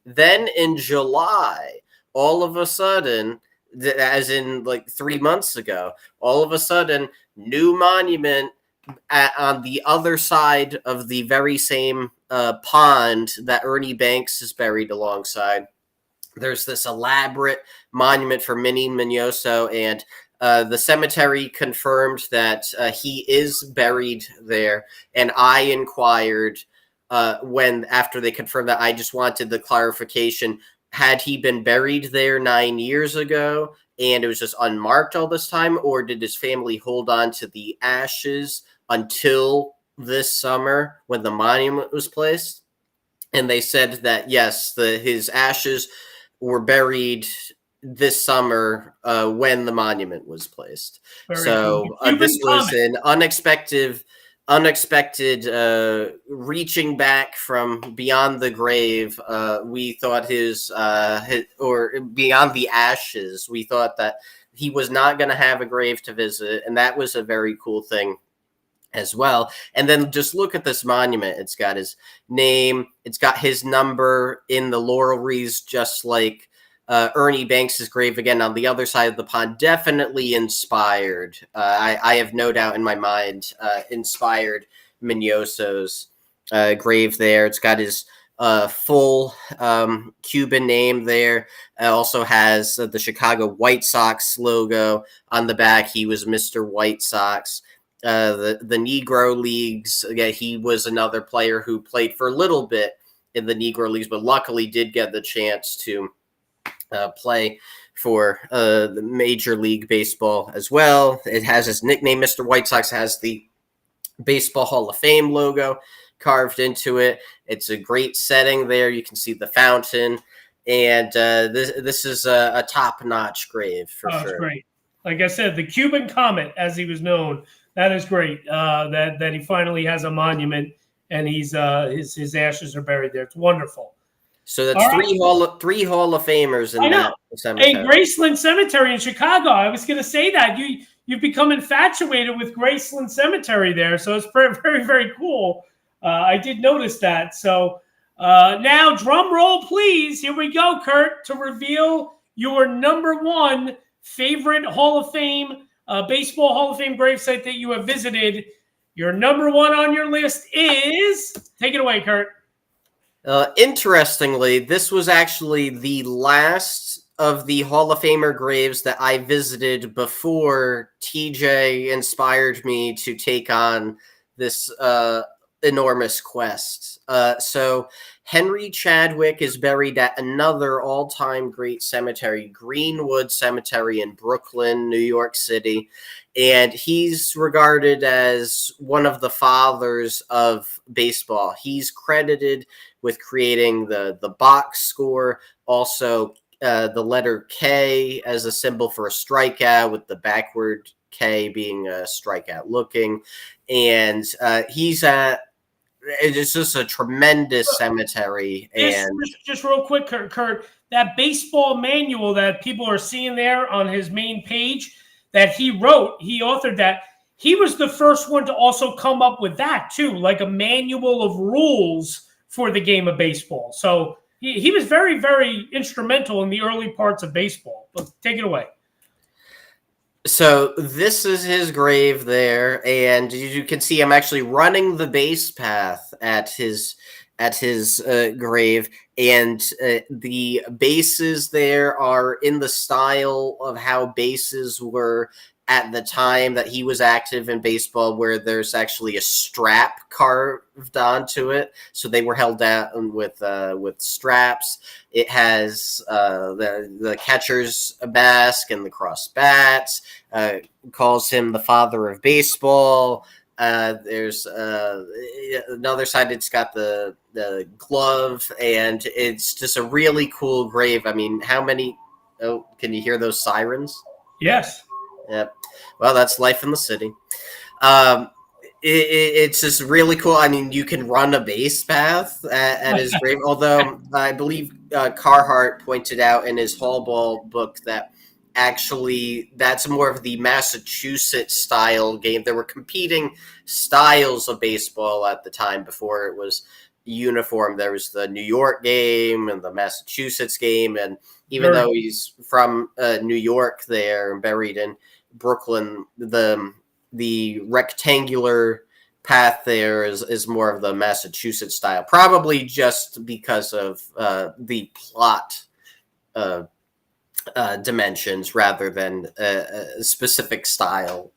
Then in July, all of a sudden, as in like 3 months ago, all of a sudden, new monument on the other side of the very same pond that Ernie Banks is buried alongside. There's this elaborate monument for Minnie Minoso, and the cemetery confirmed that he is buried there. And I inquired after they confirmed that, I just wanted the clarification. Had he been buried there 9 years ago and it was just unmarked all this time, or did his family hold on to the ashes until this summer when the monument was placed? And they said that yes, his ashes were buried this summer when the monument was placed. So this was an unexpected reaching back from beyond the grave. We thought his or beyond the ashes, we thought that he was not going to have a grave to visit, and that was a very cool thing as well. And then just look at this monument. It's got his name, it's got his number in the laurel wreaths, just like Ernie Banks' grave, again on the other side of the pond. Definitely inspired. I have no doubt in my mind, inspired Minoso's grave there. It's got his full Cuban name there. It also has the Chicago White Sox logo on the back. He was Mr. White Sox. The Negro Leagues, again, he was another player who played for a little bit in the Negro Leagues, but luckily did get the chance to play for the Major League Baseball as well. It has his nickname. Mr. White Sox has the Baseball Hall of Fame logo carved into it. It's a great setting there. You can see the fountain. And this is a top-notch grave for Oh, it's sure. great. Like I said, the Cuban Comet, as he was known, that is great. That he finally has a monument, and his ashes are buried there. It's wonderful. So that's three Hall of Famers in that cemetery. Hey, Graceland Cemetery in Chicago. I was going to say that you've become infatuated with Graceland Cemetery there, so it's very, very, very cool. I did notice that. So now, drum roll, please. Here we go, Kurt, to reveal your number one favorite Hall of Fame, Baseball Hall of Fame gravesite that you have visited. Your number one on your list is, take it away, Kurt. Interestingly, this was actually the last of the Hall of Famer graves that I visited before TJ inspired me to take on this enormous quest. So Henry Chadwick is buried at another all-time great cemetery, Greenwood Cemetery in Brooklyn, New York City. And he's regarded as one of the fathers of baseball. He's credited with creating the box score, also the letter K as a symbol for a strikeout, with the backward K being a strikeout looking. And it's just a tremendous cemetery. And just real quick, Kurt, that baseball manual that people are seeing there on his main page that he wrote, he authored that. He was the first one to also come up with that too, like a manual of rules for the game of baseball. So he was very, very instrumental in the early parts of baseball. But take it away. So this is his grave there, and you can see I'm actually running the base path at his grave, and the bases there are in the style of how bases were at the time that he was active in baseball, where there's actually a strap carved onto it. So they were held down with straps. It has the catcher's mask and the crossed bats. Calls him the father of baseball. There's another side. It's got the glove, and it's just a really cool grave. I mean, how many? Oh, can you hear those sirens? Yes. Yep. Well, that's life in the city. It's just really cool. I mean, you can run a base path at his grave, although I believe Carhart pointed out in his Hall Ball book that actually that's more of the Massachusetts style game. There were competing styles of baseball at the time before it was uniform. There was the New York game and the Massachusetts game, and even though he's from New York there and buried in Brooklyn, the rectangular path there is more of the Massachusetts style, probably just because of the plot dimensions rather than a specific style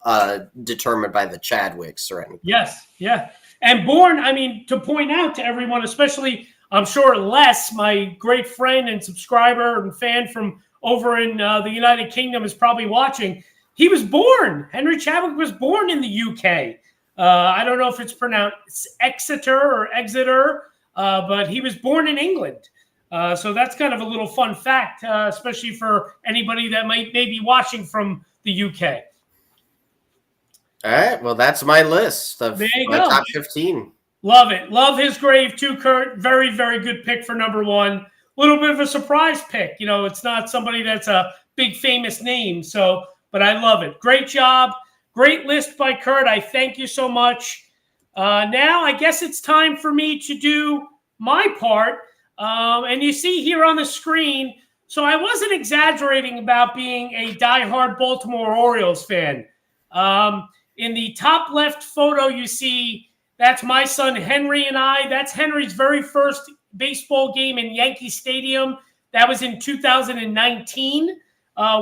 determined by the Chadwicks or anything. Yes, yeah. And Bourne, I mean, to point out to everyone, especially, I'm sure Les, my great friend and subscriber and fan from over in the United Kingdom, is probably watching. He was born. Henry Chadwick was born in the UK. I don't know if it's pronounced Exeter or Exeter, but he was born in England. So that's kind of a little fun fact, especially for anybody that may be watching from the UK. All right. Well, that's my list of my top 15. Love it. Love his grave too, Kurt. Very, very good pick for number one. A little bit of a surprise pick. You know, it's not somebody that's a big famous name. So, but I love it. Great job. Great list by Kurt. I thank you so much. Now, I guess it's time for me to do my part. And you see here on the screen, so I wasn't exaggerating about being a diehard Baltimore Orioles fan. In the top left photo, you see that's my son Henry and I. That's Henry's very first baseball game in Yankee Stadium. That was in 2019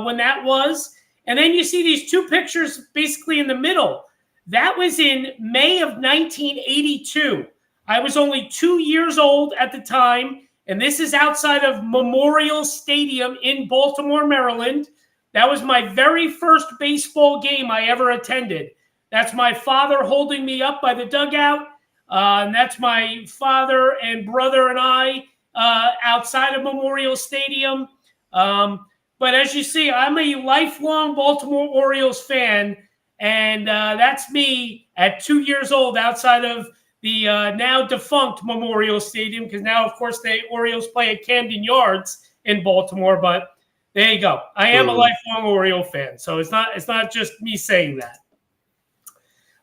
when that was. And then you see these two pictures basically in the middle. That was in May of 1982. I was only 2 years old at the time, and this is outside of Memorial Stadium in Baltimore, Maryland. That was my very first baseball game I ever attended. That's my father holding me up by the dugout. And that's my father and brother and I outside of Memorial Stadium. But as you see, I'm a lifelong Baltimore Orioles fan, and that's me at 2 years old outside of the now defunct Memorial Stadium, because now, of course, the Orioles play at Camden Yards in Baltimore. But there you go. I am a lifelong Oriole fan, so it's not just me saying that.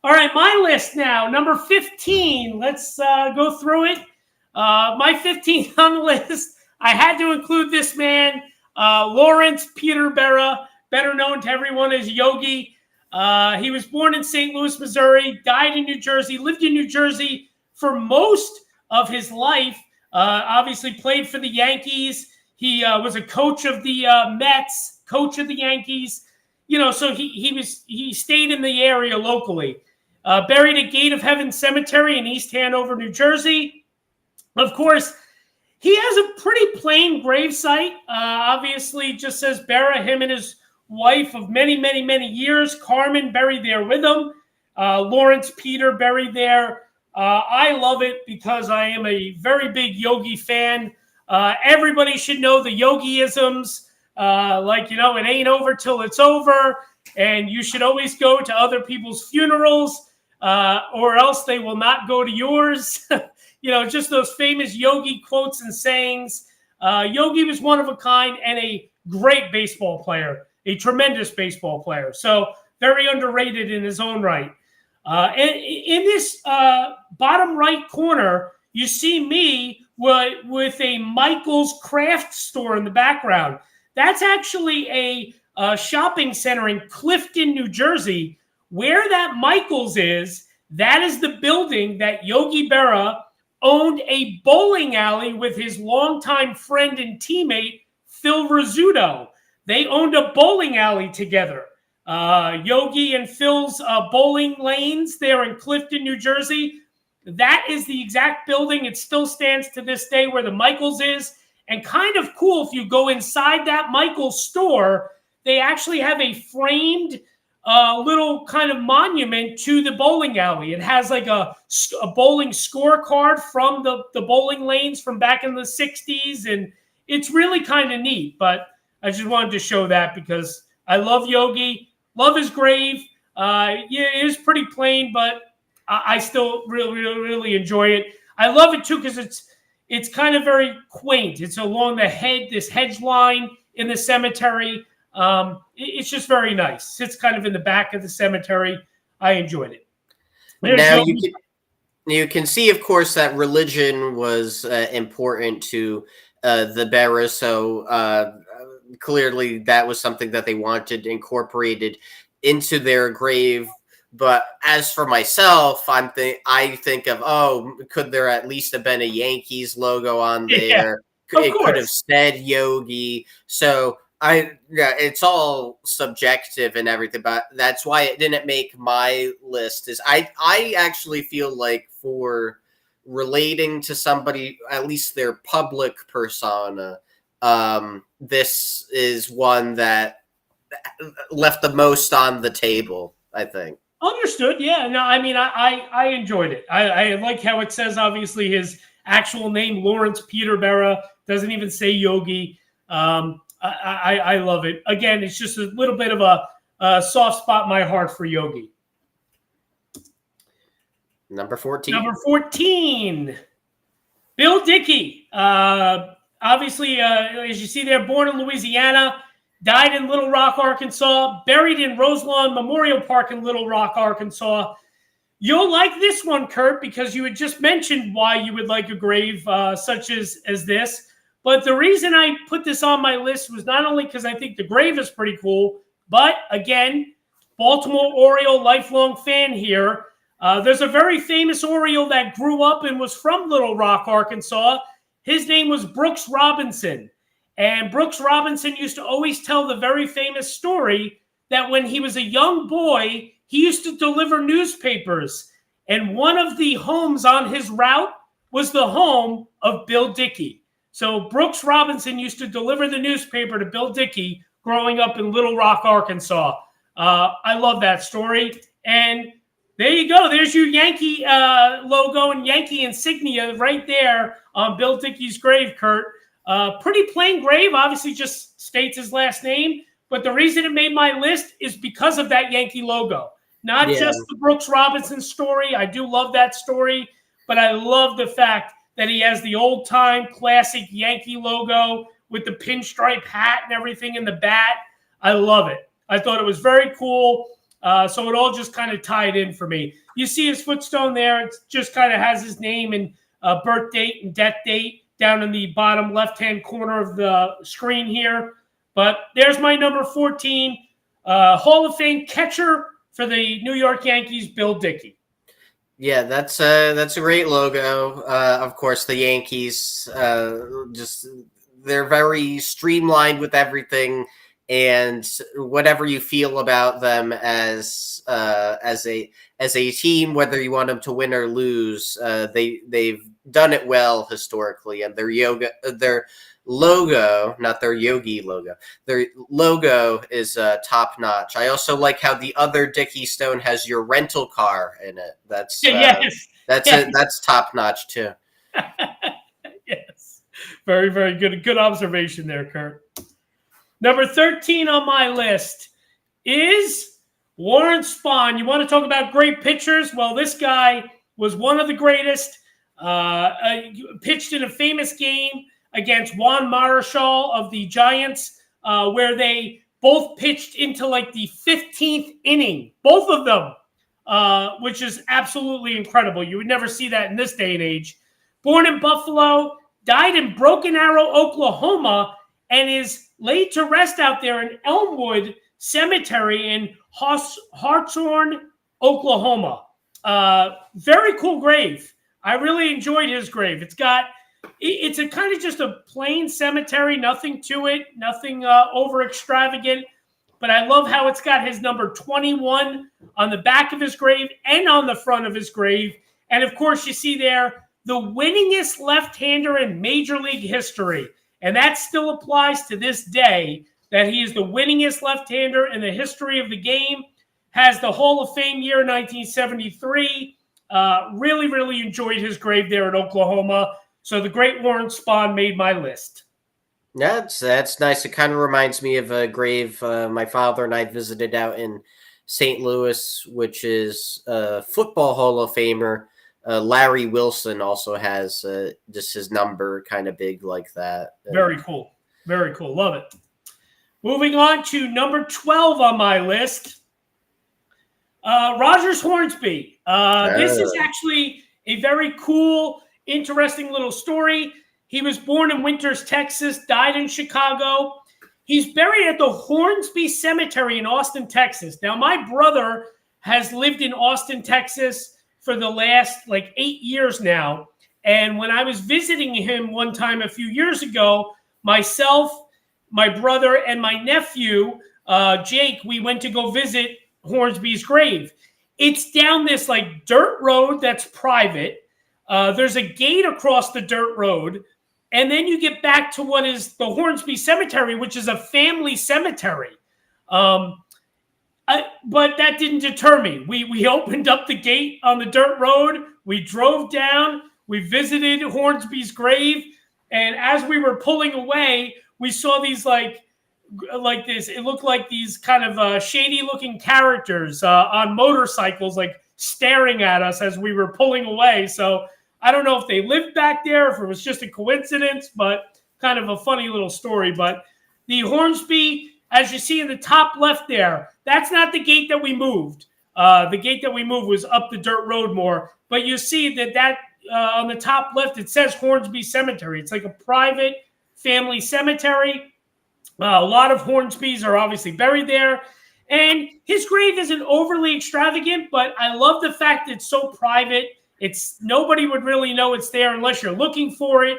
All right, my list now, number 15. Let's go through it. My 15th on the list, I had to include this man, Lawrence Peter Berra, better known to everyone as Yogi. He was born in St. Louis, Missouri, died in New Jersey, lived in New Jersey for most of his life, obviously played for the Yankees. He was a coach of the Mets, coach of the Yankees. So he stayed in the area locally. Buried at Gate of Heaven Cemetery in East Hanover, New Jersey. Of course, he has a pretty plain gravesite. Obviously, just says Berra, him and his wife of many, many, many years. Carmen buried there with him. Lawrence Peter buried there. I love it because I am a very big Yogi fan. Everybody should know the Yogi-isms. It ain't over till it's over. And you should always go to other people's funerals. Or else they will not go to yours. Just those famous Yogi quotes and sayings. Yogi was one of a kind and a great baseball player, a tremendous baseball player. So very underrated in his own right. And in this bottom right corner, you see me with a Michael's Craft Store in the background. That's actually a shopping center in Clifton, New Jersey. Where that Michael's is, that is the building that Yogi Berra owned a bowling alley with his longtime friend and teammate, Phil Rizzuto. They owned a bowling alley together. Yogi and Phil's bowling lanes there in Clifton, New Jersey. That is the exact building. It still stands to this day where the Michael's is. And kind of cool, if you go inside that Michael's store, they actually have a framed little kind of monument to the bowling alley. It has like a bowling scorecard from the bowling lanes from back in the 60s. And it's really kind of neat. But I just wanted to show that because I love Yogi, love his grave. It is pretty plain, but I still really, really, really enjoy it. I love it, too, because it's kind of very quaint. It's along this hedge line in the cemetery. It's just very nice. It's kind of in the back of the cemetery. I enjoyed it. Now you can see, of course, that religion was important to the Berras. So clearly, that was something that they wanted incorporated into their grave. But as for myself, I think of, could there at least have been a Yankees logo on there? Yeah, it could have said Yogi. So it's all subjective and everything, but that's why it didn't make my list. Is I actually feel like for relating to somebody, at least their public persona, this is one that left the most on the table, I think. Understood. Yeah. No, I mean, I enjoyed it. I like how it says, obviously, his actual name, Lawrence Peter Berra, doesn't even say Yogi. I love it. Again, it's just a little bit of a soft spot in my heart for Yogi. Number 14. Number 14. Bill Dickey. Obviously, as you see there, born in Louisiana, died in Little Rock, Arkansas, buried in Roselawn Memorial Park in Little Rock, Arkansas. You'll like this one, Kurt, because you had just mentioned why you would like a grave such as this. But the reason I put this on my list was not only because I think the grave is pretty cool, but again, Baltimore Oriole lifelong fan here. There's a very famous Oriole that grew up and was from Little Rock, Arkansas. His name was Brooks Robinson. And Brooks Robinson used to always tell the very famous story that when he was a young boy, he used to deliver newspapers. And one of the homes on his route was the home of Bill Dickey. So Brooks Robinson used to deliver the newspaper to Bill Dickey growing up in Little Rock, Arkansas. I love that story. And There you go. There's your Yankee logo and Yankee insignia right there on Bill Dickey's grave, Kurt. Pretty plain grave, obviously just states his last name. But the reason it made my list is because of that Yankee logo. Not just the Brooks Robinson story. I do love that story. But I love the fact that he has the old-time classic Yankee logo with the pinstripe hat and everything in the bat. I love it. I thought it was very cool. So it all just kind of tied in for me. You see his footstone there. It just kind of has his name and birth date and death date down in the bottom left-hand corner of the screen here. But there's my number 14, Hall of Fame catcher for the New York Yankees, Bill Dickey. Yeah, that's a great logo. Of course, the Yankees they're very streamlined with everything, and whatever you feel about them as a team, whether you want them to win or lose, they've done it well historically, and their logo, not their Yogi logo, their logo is top notch. I also like how the other Dickey Stone has your rental car in it. That's that's top notch too. Yes, very, very good. Good observation there, Kurt. Number 13 on my list is Warren Spahn. You want to talk about great pitchers? Well, this guy was one of the greatest. Pitched in a famous game against Juan Marichal of the Giants, where they both pitched into like the 15th inning, both of them, which is absolutely incredible. You would never see that in this day and age. Born in Buffalo, died in Broken Arrow, Oklahoma, and is laid to rest out there in Elmwood Cemetery in Hartshorn, Oklahoma. Very cool grave. I really enjoyed his grave. It's a kind of just a plain cemetery, nothing to it, nothing over extravagant. But I love how it's got his number 21 on the back of his grave and on the front of his grave. And of course, you see there the winningest left-hander in Major League history. And that still applies to this day, that he is the winningest left-hander in the history of the game. Has the Hall of Fame year 1973. Really, really enjoyed his grave there in Oklahoma. So the great Warren Spahn made my list. Yeah, that's nice. It kind of reminds me of a grave my father and I visited out in St. Louis, which is a football Hall of Famer. Larry Wilson also has just his number kind of big like that. Very cool. Very cool. Love it. Moving on to number 12 on my list. Rogers Hornsby. This is actually a very cool, interesting little story. He was born in Winters, Texas, died in Chicago. He's buried at the Hornsby Cemetery in Austin, Texas. Now, my brother has lived in Austin, Texas for the last 8 years now. And when I was visiting him one time a few years ago, myself, my brother, and my nephew, Jake, we went to go visit Hornsby's grave. It's down this dirt road that's private. There's a gate across the dirt road. And then you get back to what is the Hornsby Cemetery, which is a family cemetery. But that didn't deter me. We opened up the gate on the dirt road. We drove down. We visited Hornsby's grave. And as we were pulling away, we saw these like this. It looked like these kind of shady-looking characters on motorcycles, staring at us as we were pulling away. So I don't know if they lived back there, if it was just a coincidence, but kind of a funny little story. But the Hornsby, as you see in the top left there, that's not the gate that we moved. The gate that we moved was up the dirt road more. But you see that on the top left, it says Hornsby Cemetery. It's like a private family cemetery. A lot of Hornsbys are obviously buried there. And his grave isn't overly extravagant, but I love the fact that it's so private. Nobody would really know it's there unless you're looking for it.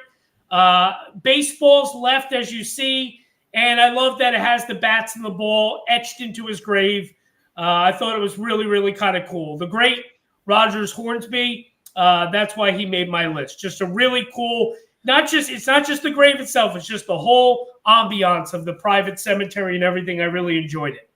Baseball's left, as you see. And I love that it has the bats and the ball etched into his grave. I thought it was really, really kind of cool. The great Rogers Hornsby, that's why he made my list. Just a really cool, it's not just the grave itself, it's just the whole ambiance of the private cemetery and everything. I really enjoyed it.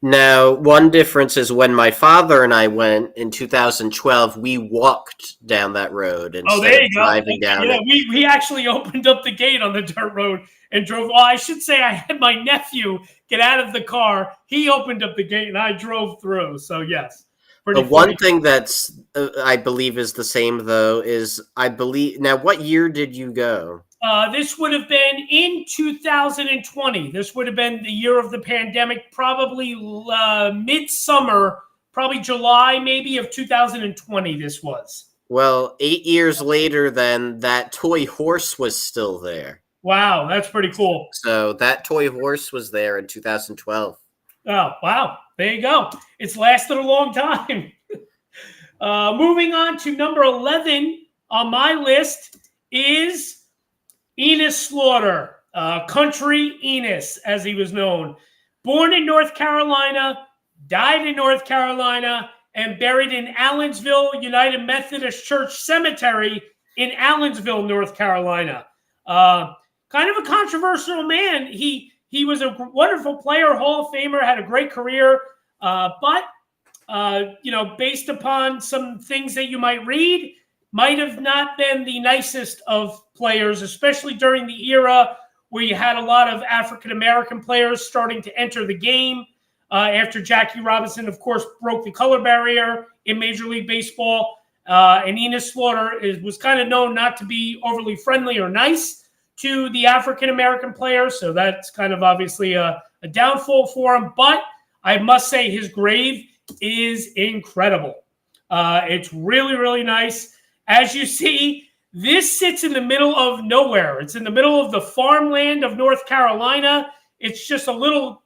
Now, one difference is when my father and I went in 2012, we walked down that road instead there of you go. driving down Yeah, it. we actually opened up the gate on the dirt road and drove. Well, I should say I had my nephew get out of the car. He opened up the gate and I drove through. So yes, pretty The one funny. thing that's I believe is the same though is I believe now. What year did you go? This would have been in 2020. This would have been the year of the pandemic, probably midsummer, probably July maybe of 2020 this was. Well, 8 years later, then that toy horse was still there. Wow, that's pretty cool. So that toy horse was there in 2012. Oh, wow. There you go. It's lasted a long time. Moving on to number 11 on my list is Enos Slaughter, Country Enos, as he was known. Born in North Carolina, died in North Carolina, and buried in Allensville United Methodist Church Cemetery in Allensville, North Carolina. Kind of a controversial man. He was a wonderful player, Hall of Famer, had a great career, but based upon some things that you might read, might have not been the nicest of players, especially during the era where you had a lot of African-American players starting to enter the game after Jackie Robinson, of course, broke the color barrier in Major League Baseball. And Enos Slaughter was kind of known not to be overly friendly or nice to the African-American players. So that's kind of obviously a downfall for him. But I must say his grave is incredible. It's really, really nice. As you see, this sits in the middle of nowhere. It's in the middle of the farmland of North Carolina. It's just a little,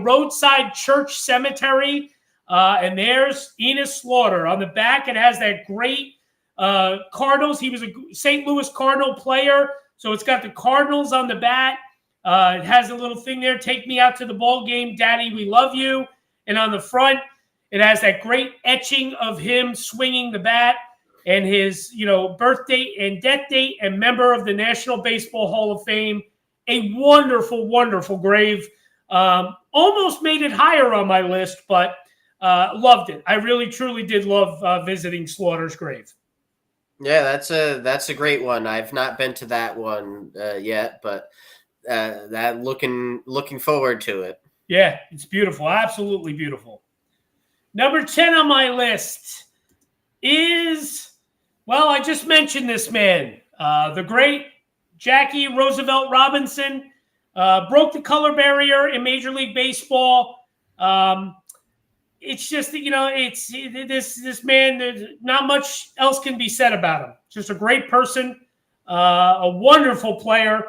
roadside church cemetery. And there's Enos Slaughter. On the back, it has that great Cardinals. He was a St. Louis Cardinal player. So it's got the Cardinals on the bat. It has a little thing there, take me out to the ball game, Daddy, we love you. And on the front, it has that great etching of him swinging the bat and his, birth date and death date and member of the National Baseball Hall of Fame. A wonderful, wonderful grave. Almost made it higher on my list, but loved it. I really, truly did love visiting Slaughter's grave. Yeah, that's a great one. I've not been to that one yet, but that looking forward to it. Yeah, it's beautiful. Absolutely beautiful. Number 10 on my list is, well, I just mentioned this man, the great Jackie Roosevelt Robinson, broke the color barrier in Major League Baseball. It's just, it's this man, there's not much else can be said about him. Just a great person, a wonderful player.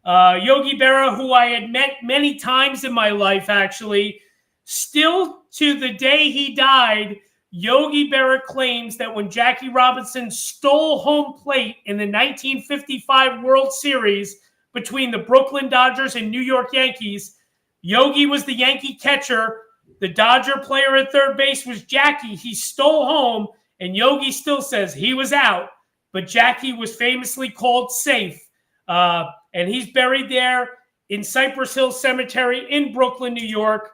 Yogi Berra, who I had met many times in my life, actually, still to the day he died, Yogi Berra claims that when Jackie Robinson stole home plate in the 1955 World Series between the Brooklyn Dodgers and New York Yankees, Yogi was the Yankee catcher. The Dodger player at third base was Jackie. He stole home, and Yogi still says he was out, but Jackie was famously called safe. And he's buried there in Cypress Hill Cemetery in Brooklyn, New York.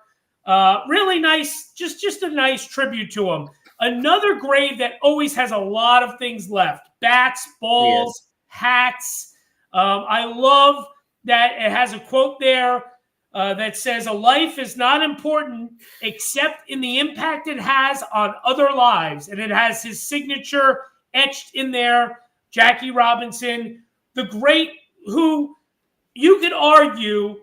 Really nice, just a nice tribute to him. Another grave that always has a lot of things left. Bats, balls, hats. I love that it has a quote there that says, "A life is not important except in the impact it has on other lives." And it has his signature etched in there, Jackie Robinson, the great, who you could argue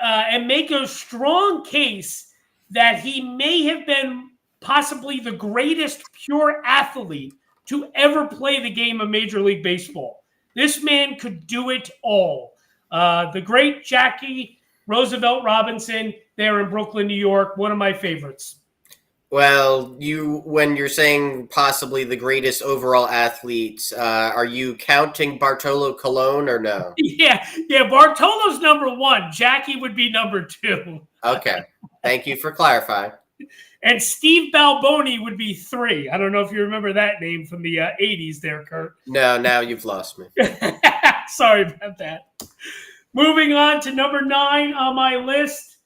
and make a strong case that he may have been possibly the greatest pure athlete to ever play the game of Major League Baseball. This man could do it all. The great Jackie Roosevelt Robinson there in Brooklyn, New York, one of my favorites. Well, when you're saying possibly the greatest overall athlete, are you counting Bartolo Colon or no? Yeah, Bartolo's number one. Jackie would be number two. Okay, thank you for clarifying. And Steve Balboni would be three. I don't know if you remember that name from the 80s there, Kurt. No, now you've lost me. Sorry about that. Moving on to number 9 on my list.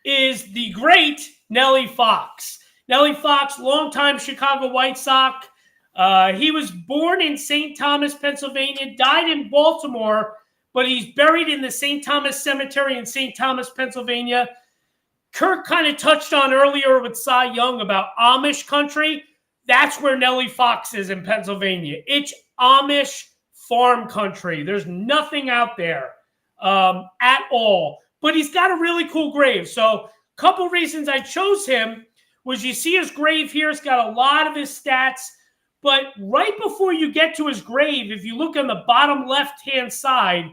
is the great Nellie Fox. Nellie Fox, longtime Chicago White Sox. He was born in St. Thomas, Pennsylvania, died in Baltimore, but he's buried in the St. Thomas Cemetery in St. Thomas, Pennsylvania. Kirk kind of touched on earlier with Cy Young about Amish country. That's where Nellie Fox is in Pennsylvania. It's Amish farm country. There's nothing out there at all. But he's got a really cool grave. So a couple reasons I chose him was you see his grave here. It's got a lot of his stats. But right before you get to his grave, if you look on the bottom left-hand side,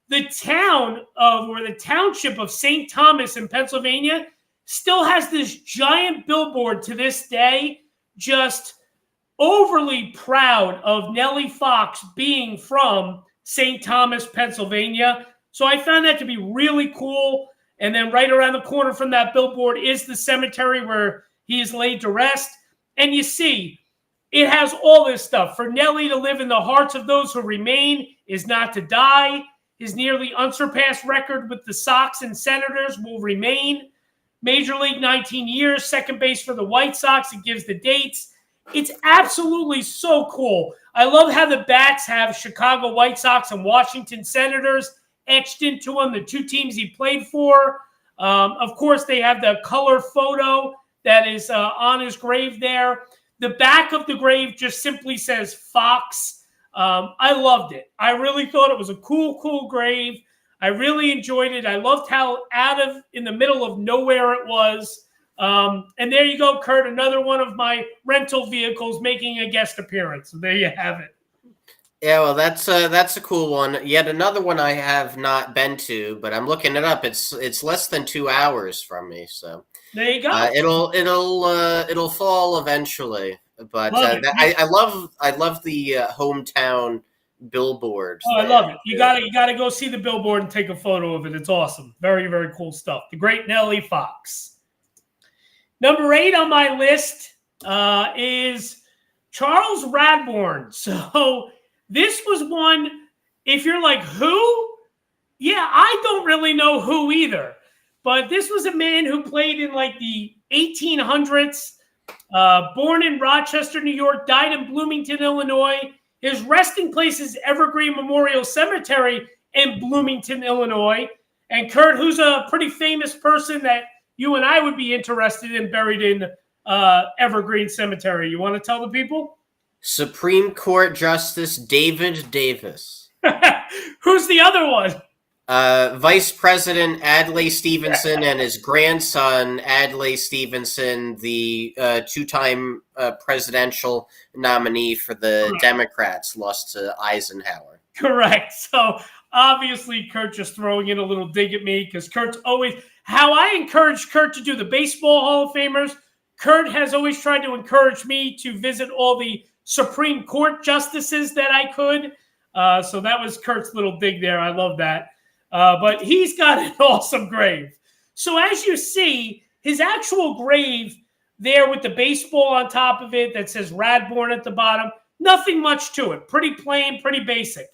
the township of St. Thomas in Pennsylvania still has this giant billboard to this day, just overly proud of Nellie Fox being from St. Thomas, Pennsylvania. So I found that to be really cool. And then right around the corner from that billboard is the cemetery where he is laid to rest. And you see, it has all this stuff. For Nellie to live in the hearts of those who remain is not to die. His nearly unsurpassed record with the Sox and Senators will remain. Major League 19 years, second base for the White Sox. It gives the dates. It's absolutely so cool. I love how the bats have Chicago White Sox and Washington Senators etched into them, the two teams he played for. Of course, they have the color photo that is on his grave there. The back of the grave just simply says Fox. I loved it. I really thought it was a cool grave. I really enjoyed it. I loved how in the middle of nowhere it was. And there you go, Kurt, another one of my rental vehicles making a guest appearance. So there you have it. Yeah, well, that's a cool one. Yet another one I have not been to, but I'm looking it up. It's less than 2 hours from me, so there you go. It'll fall eventually. But I love the hometown billboard. Oh, I love it. You gotta go see the billboard and take a photo of it. It's awesome. Very, very cool stuff. The great Nellie Fox. Number 8 on my list is Charles Radbourn. So this was one, if you're like, who? Yeah, I don't really know who either. But this was a man who played in like the 1800s, born in Rochester, New York, died in Bloomington, Illinois. His resting place is Evergreen Memorial Cemetery in Bloomington, Illinois. And Kurt, who's a pretty famous person that you and I would be interested in buried in Evergreen Cemetery. You want to tell the people? Supreme Court Justice David Davis. Who's the other one? Vice President Adlai Stevenson and his grandson, Adlai Stevenson, the two-time presidential nominee for the Democrats, lost to Eisenhower. Correct. So obviously, Kurt just throwing in a little dig at me because Kurt's always – how I encouraged Kurt to do the Baseball Hall of Famers, Kurt has always tried to encourage me to visit all the Supreme Court justices that I could. So that was Kurt's little dig there. I love that. But he's got an awesome grave. So as you see, his actual grave there with the baseball on top of it that says Radbourn at the bottom, nothing much to it. Pretty plain, pretty basic.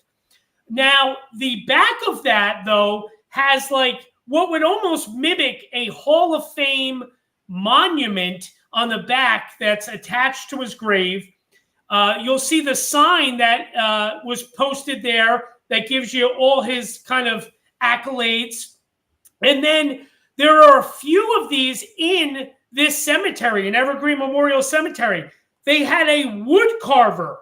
Now, the back of that, though, has like what would almost mimic a Hall of Fame monument on the back that's attached to his grave. You'll see the sign that was posted there that gives you all his kind of accolades. And then there are a few of these in this cemetery, in Evergreen Memorial Cemetery. They had a wood carver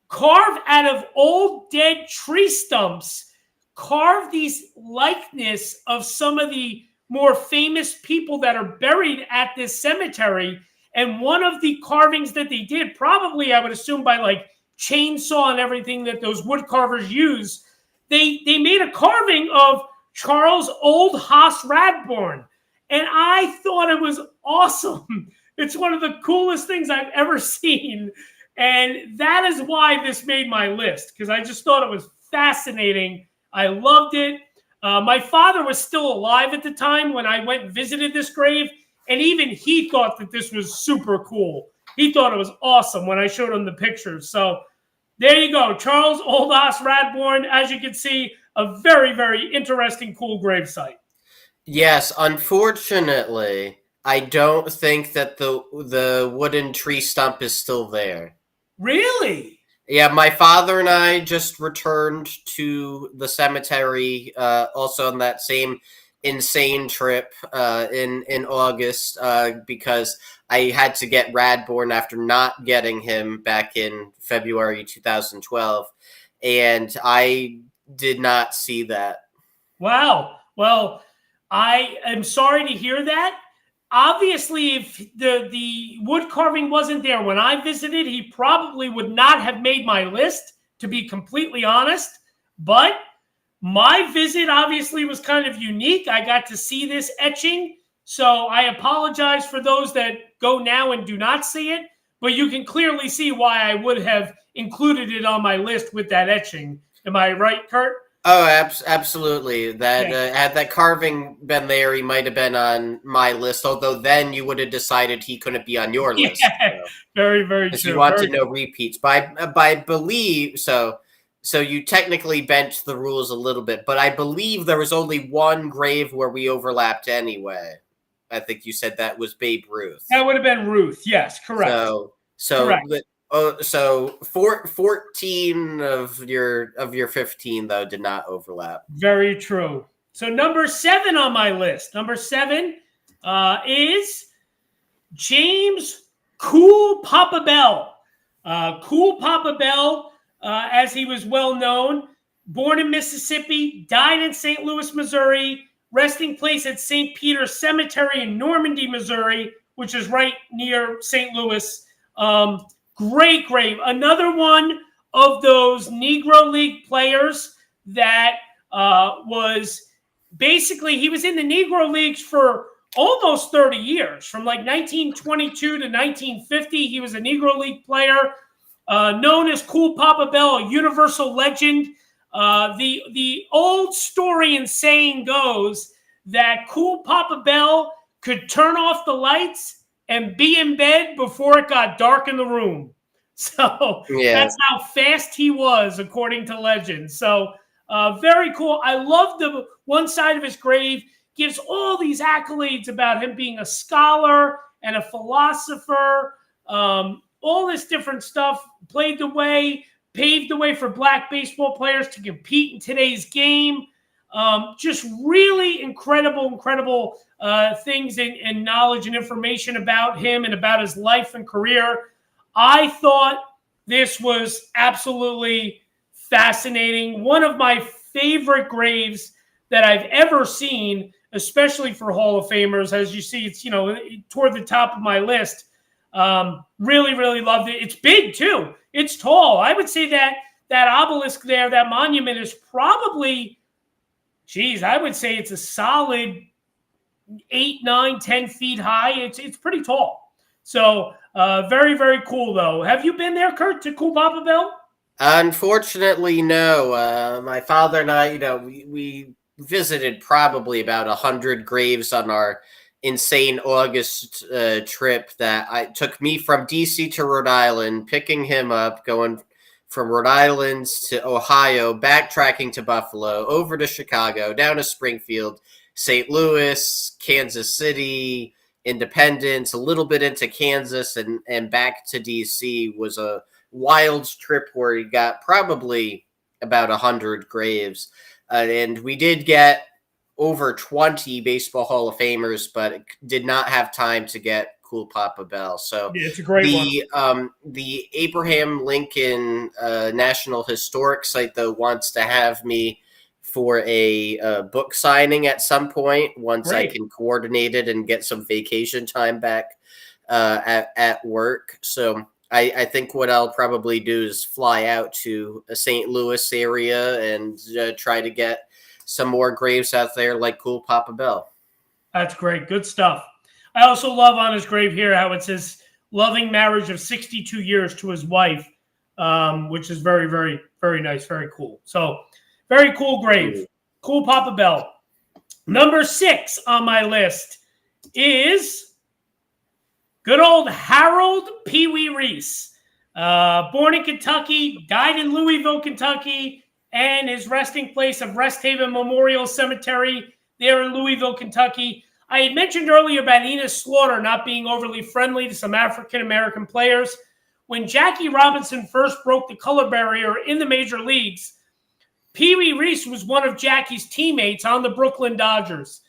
carve out of old dead tree stumps, carve these likeness of some of the more famous people that are buried at this cemetery. And one of the carvings that they did, probably I would assume by like chainsaw and everything that those wood carvers use, they made a carving of Charles Old Hoss Radbourn. And I thought it was awesome. It's one of the coolest things I've ever seen. And that is why this made my list, because I just thought it was fascinating. I loved it. My father was still alive at the time when I went and visited this grave, and even he thought that this was super cool. He thought it was awesome when I showed him the pictures. So there you go. Charles Old Hoss Radbourn, as you can see, a very, very interesting, cool gravesite. Yes, unfortunately, I don't think that the wooden tree stump is still there. Really? Yeah, my father and I just returned to the cemetery, also on that same insane trip in August, because I had to get Radborn after not getting him back in February 2012, and I did not see that. Wow. Well, I am sorry to hear that. Obviously, if the wood carving wasn't there when I visited, he probably would not have made my list, to be completely honest. But my visit obviously was kind of unique. I got to see this etching. So I apologize for those that go now and do not see it. But you can clearly see why I would have included it on my list with that etching. Am I right, Kurt? Oh, absolutely. That Yeah. had that carving been there, he might have been on my list. Although then you would have decided he couldn't be on your list, Yeah. Very, very because you true. Very wanted no repeats. By believe so. So you technically bent the rules a little bit, but I believe there was only one grave where we overlapped anyway. I think you said that was Babe Ruth. That would have been Ruth. Yes, correct. So Correct. so 14 of your 15 though did not overlap. Very true. So number 7 on my list. Number 7 is James Cool Papa Bell. Cool Papa Bell, as he was well known, born in Mississippi, died in St. Louis, Missouri, resting place at St. Peter's Cemetery in Normandy, Missouri, which is right near St. Louis. Great grave. Another one of those Negro League players that was basically, he was in the Negro Leagues for almost 30 years. From like 1922 to 1950, he was a Negro League player, known as Cool Papa Bell, a universal legend. The old story and saying goes that Cool Papa Bell could turn off the lights and be in bed before it got dark in the room. So that's how fast he was, according to legend. So very cool. I love the one side of his grave gives all these accolades about him being a scholar and a philosopher, all this different stuff, paved the way for black baseball players to compete in today's game. Just really incredible things and knowledge and information about him and about his life and career. I thought this was absolutely fascinating. One of my favorite graves that I've ever seen, especially for Hall of Famers. As you see, it's, toward the top of my list. Really loved it. It's big too. It's tall. I would say that obelisk there, that monument is probably, I would say it's a solid 8, 9, 10 feet high. It's pretty tall. So very cool though. Have you been there, Kurt, to Cool Papa Bell? Unfortunately, no. My father and I, we visited probably about 100 graves on our insane August trip that took me from DC to Rhode Island, picking him up, going from Rhode Island to Ohio, backtracking to Buffalo, over to Chicago, down to Springfield, St. Louis, Kansas City, Independence, a little bit into Kansas, and back to DC. Was a wild trip where he got probably about 100 graves. And we did get over 20 Baseball Hall of Famers, but did not have time to get Cool Papa Bell. So yeah, it's a great one. The Abraham Lincoln National Historic Site, though, wants to have me for a book signing at some point once I can coordinate it and get some vacation time back at work. So I think what I'll probably do is fly out to a St. Louis area and try to get some more graves out there like Cool Papa Bell. That's great. Good stuff. I also love on his grave here how it says loving marriage of 62 years to his wife, which is very nice. Very cool. So very cool grave. Cool Papa Bell. Number 6 on my list is good old Harold Pee Wee Reese. Born in Kentucky, died in Louisville, Kentucky, and his resting place of Rest Haven Memorial Cemetery there in Louisville, Kentucky. I had mentioned earlier about Enos Slaughter not being overly friendly to some African-American players. When Jackie Robinson first broke the color barrier in the major leagues, Pee Wee Reese was one of Jackie's teammates on the Brooklyn Dodgers.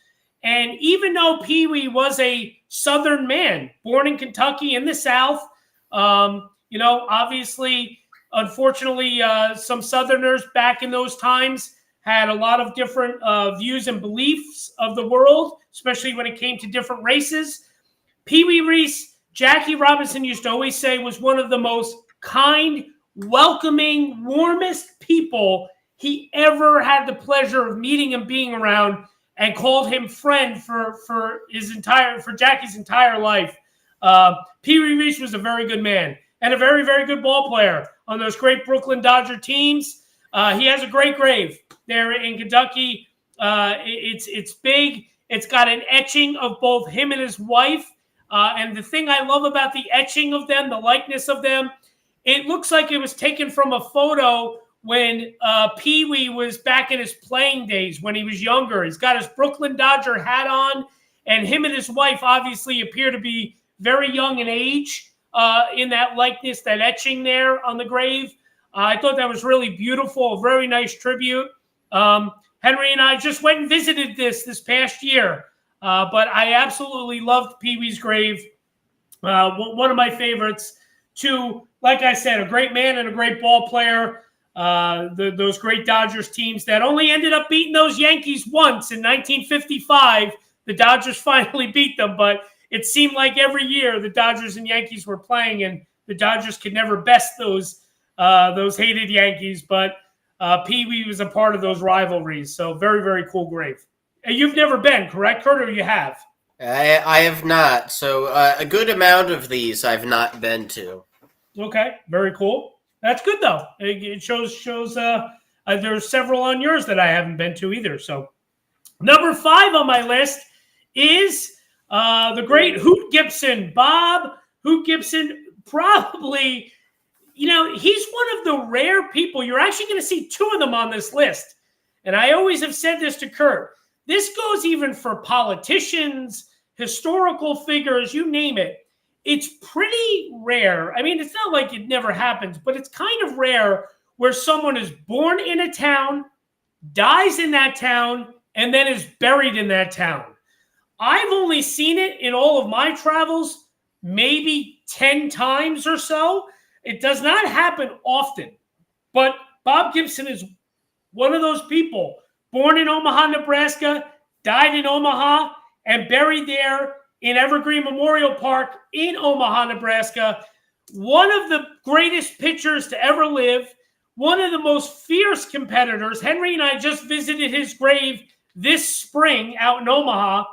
And even though Pee Wee was a Southern man, born in Kentucky in the South, obviously, unfortunately, some Southerners back in those times had a lot of different views and beliefs of the world, especially when it came to different races. Pee Wee Reese, Jackie Robinson used to always say, was one of the most kind, welcoming, warmest people he ever had the pleasure of meeting and being around, and called him friend for Jackie's entire life. Pee Wee Reese was a very good man and a very, very good ball player on those great Brooklyn Dodger teams. He has a great grave there in Kentucky. It's big. It's got an etching of both him and his wife. And the thing I love about the etching of them, the likeness of them, it looks like it was taken from a photo when Pee Wee was back in his playing days when he was younger. He's got his Brooklyn Dodger hat on, and him and his wife obviously appear to be very young in age in that likeness, that etching there on the grave. I thought that was really beautiful, a very nice tribute. Henry and I just went and visited this past year, but I absolutely loved Pee Wee's grave. One of my favorites. Two, like I said, a great man and a great ball player. Those great Dodgers teams that only ended up beating those Yankees once in 1955. The Dodgers finally beat them, but it seemed like every year the Dodgers and Yankees were playing, and the Dodgers could never best those hated Yankees. But Pee Wee was a part of those rivalries. So very, very cool grave. You've never been, correct, Kurt, or you have? I have not. So a good amount of these I've not been to. Okay, very cool. That's good, though. It shows there's several on yours that I haven't been to either. So number 5 on my list is the great Hoot Gibson. Bob Hoot Gibson, probably, he's one of the rare people. You're actually going to see 2 of them on this list. And I always have said this to Kurt. This goes even for politicians, historical figures, you name it. It's pretty rare. I mean, it's not like it never happens, but it's kind of rare where someone is born in a town, dies in that town, and then is buried in that town. I've only seen it in all of my travels maybe 10 times or so. It does not happen often. But Bob Gibson is one of those people, born in Omaha, Nebraska, died in Omaha, and buried there in Evergreen Memorial Park in Omaha, Nebraska. One of the greatest pitchers to ever live, one of the most fierce competitors. Henry and I just visited his grave this spring out in Omaha,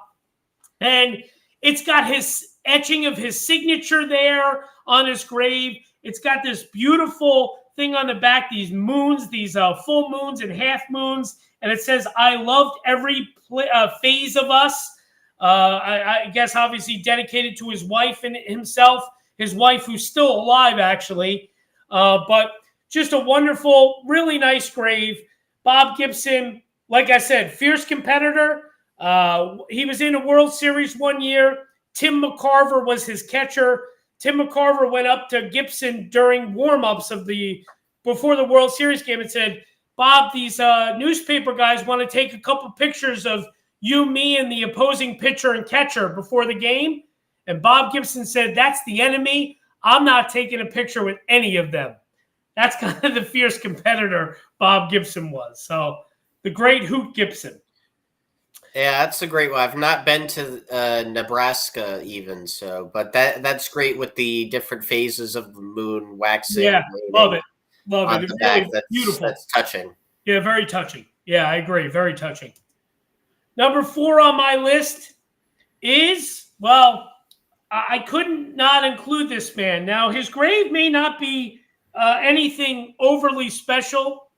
and it's got his etching of his signature there on his grave. It's got this beautiful thing on the back, these moons, these full moons and half moons, and it says, "I loved every phase of us." I guess obviously dedicated to his wife and himself, his wife who's still alive actually. But just a wonderful, really nice grave. Bob Gibson, like I said, fierce competitor. He was in a World Series one year. Tim McCarver was his catcher. Tim McCarver went up to Gibson during warm-ups before the World Series game and said, "Bob, these newspaper guys want to take a couple pictures of you, me, and the opposing pitcher and catcher before the game." And Bob Gibson said, "That's the enemy. I'm not taking a picture with any of them." That's kind of the fierce competitor Bob Gibson was. So the great Hoot Gibson. Yeah, that's a great one. I've not been to Nebraska even, but that's great with the different phases of the moon waxing. Yeah, love it. Love it. It's really beautiful. That's touching. Yeah, very touching. Yeah, I agree. Very touching. Number 4 on my list is, well, I couldn't not include this man. Now, his grave may not be anything overly special,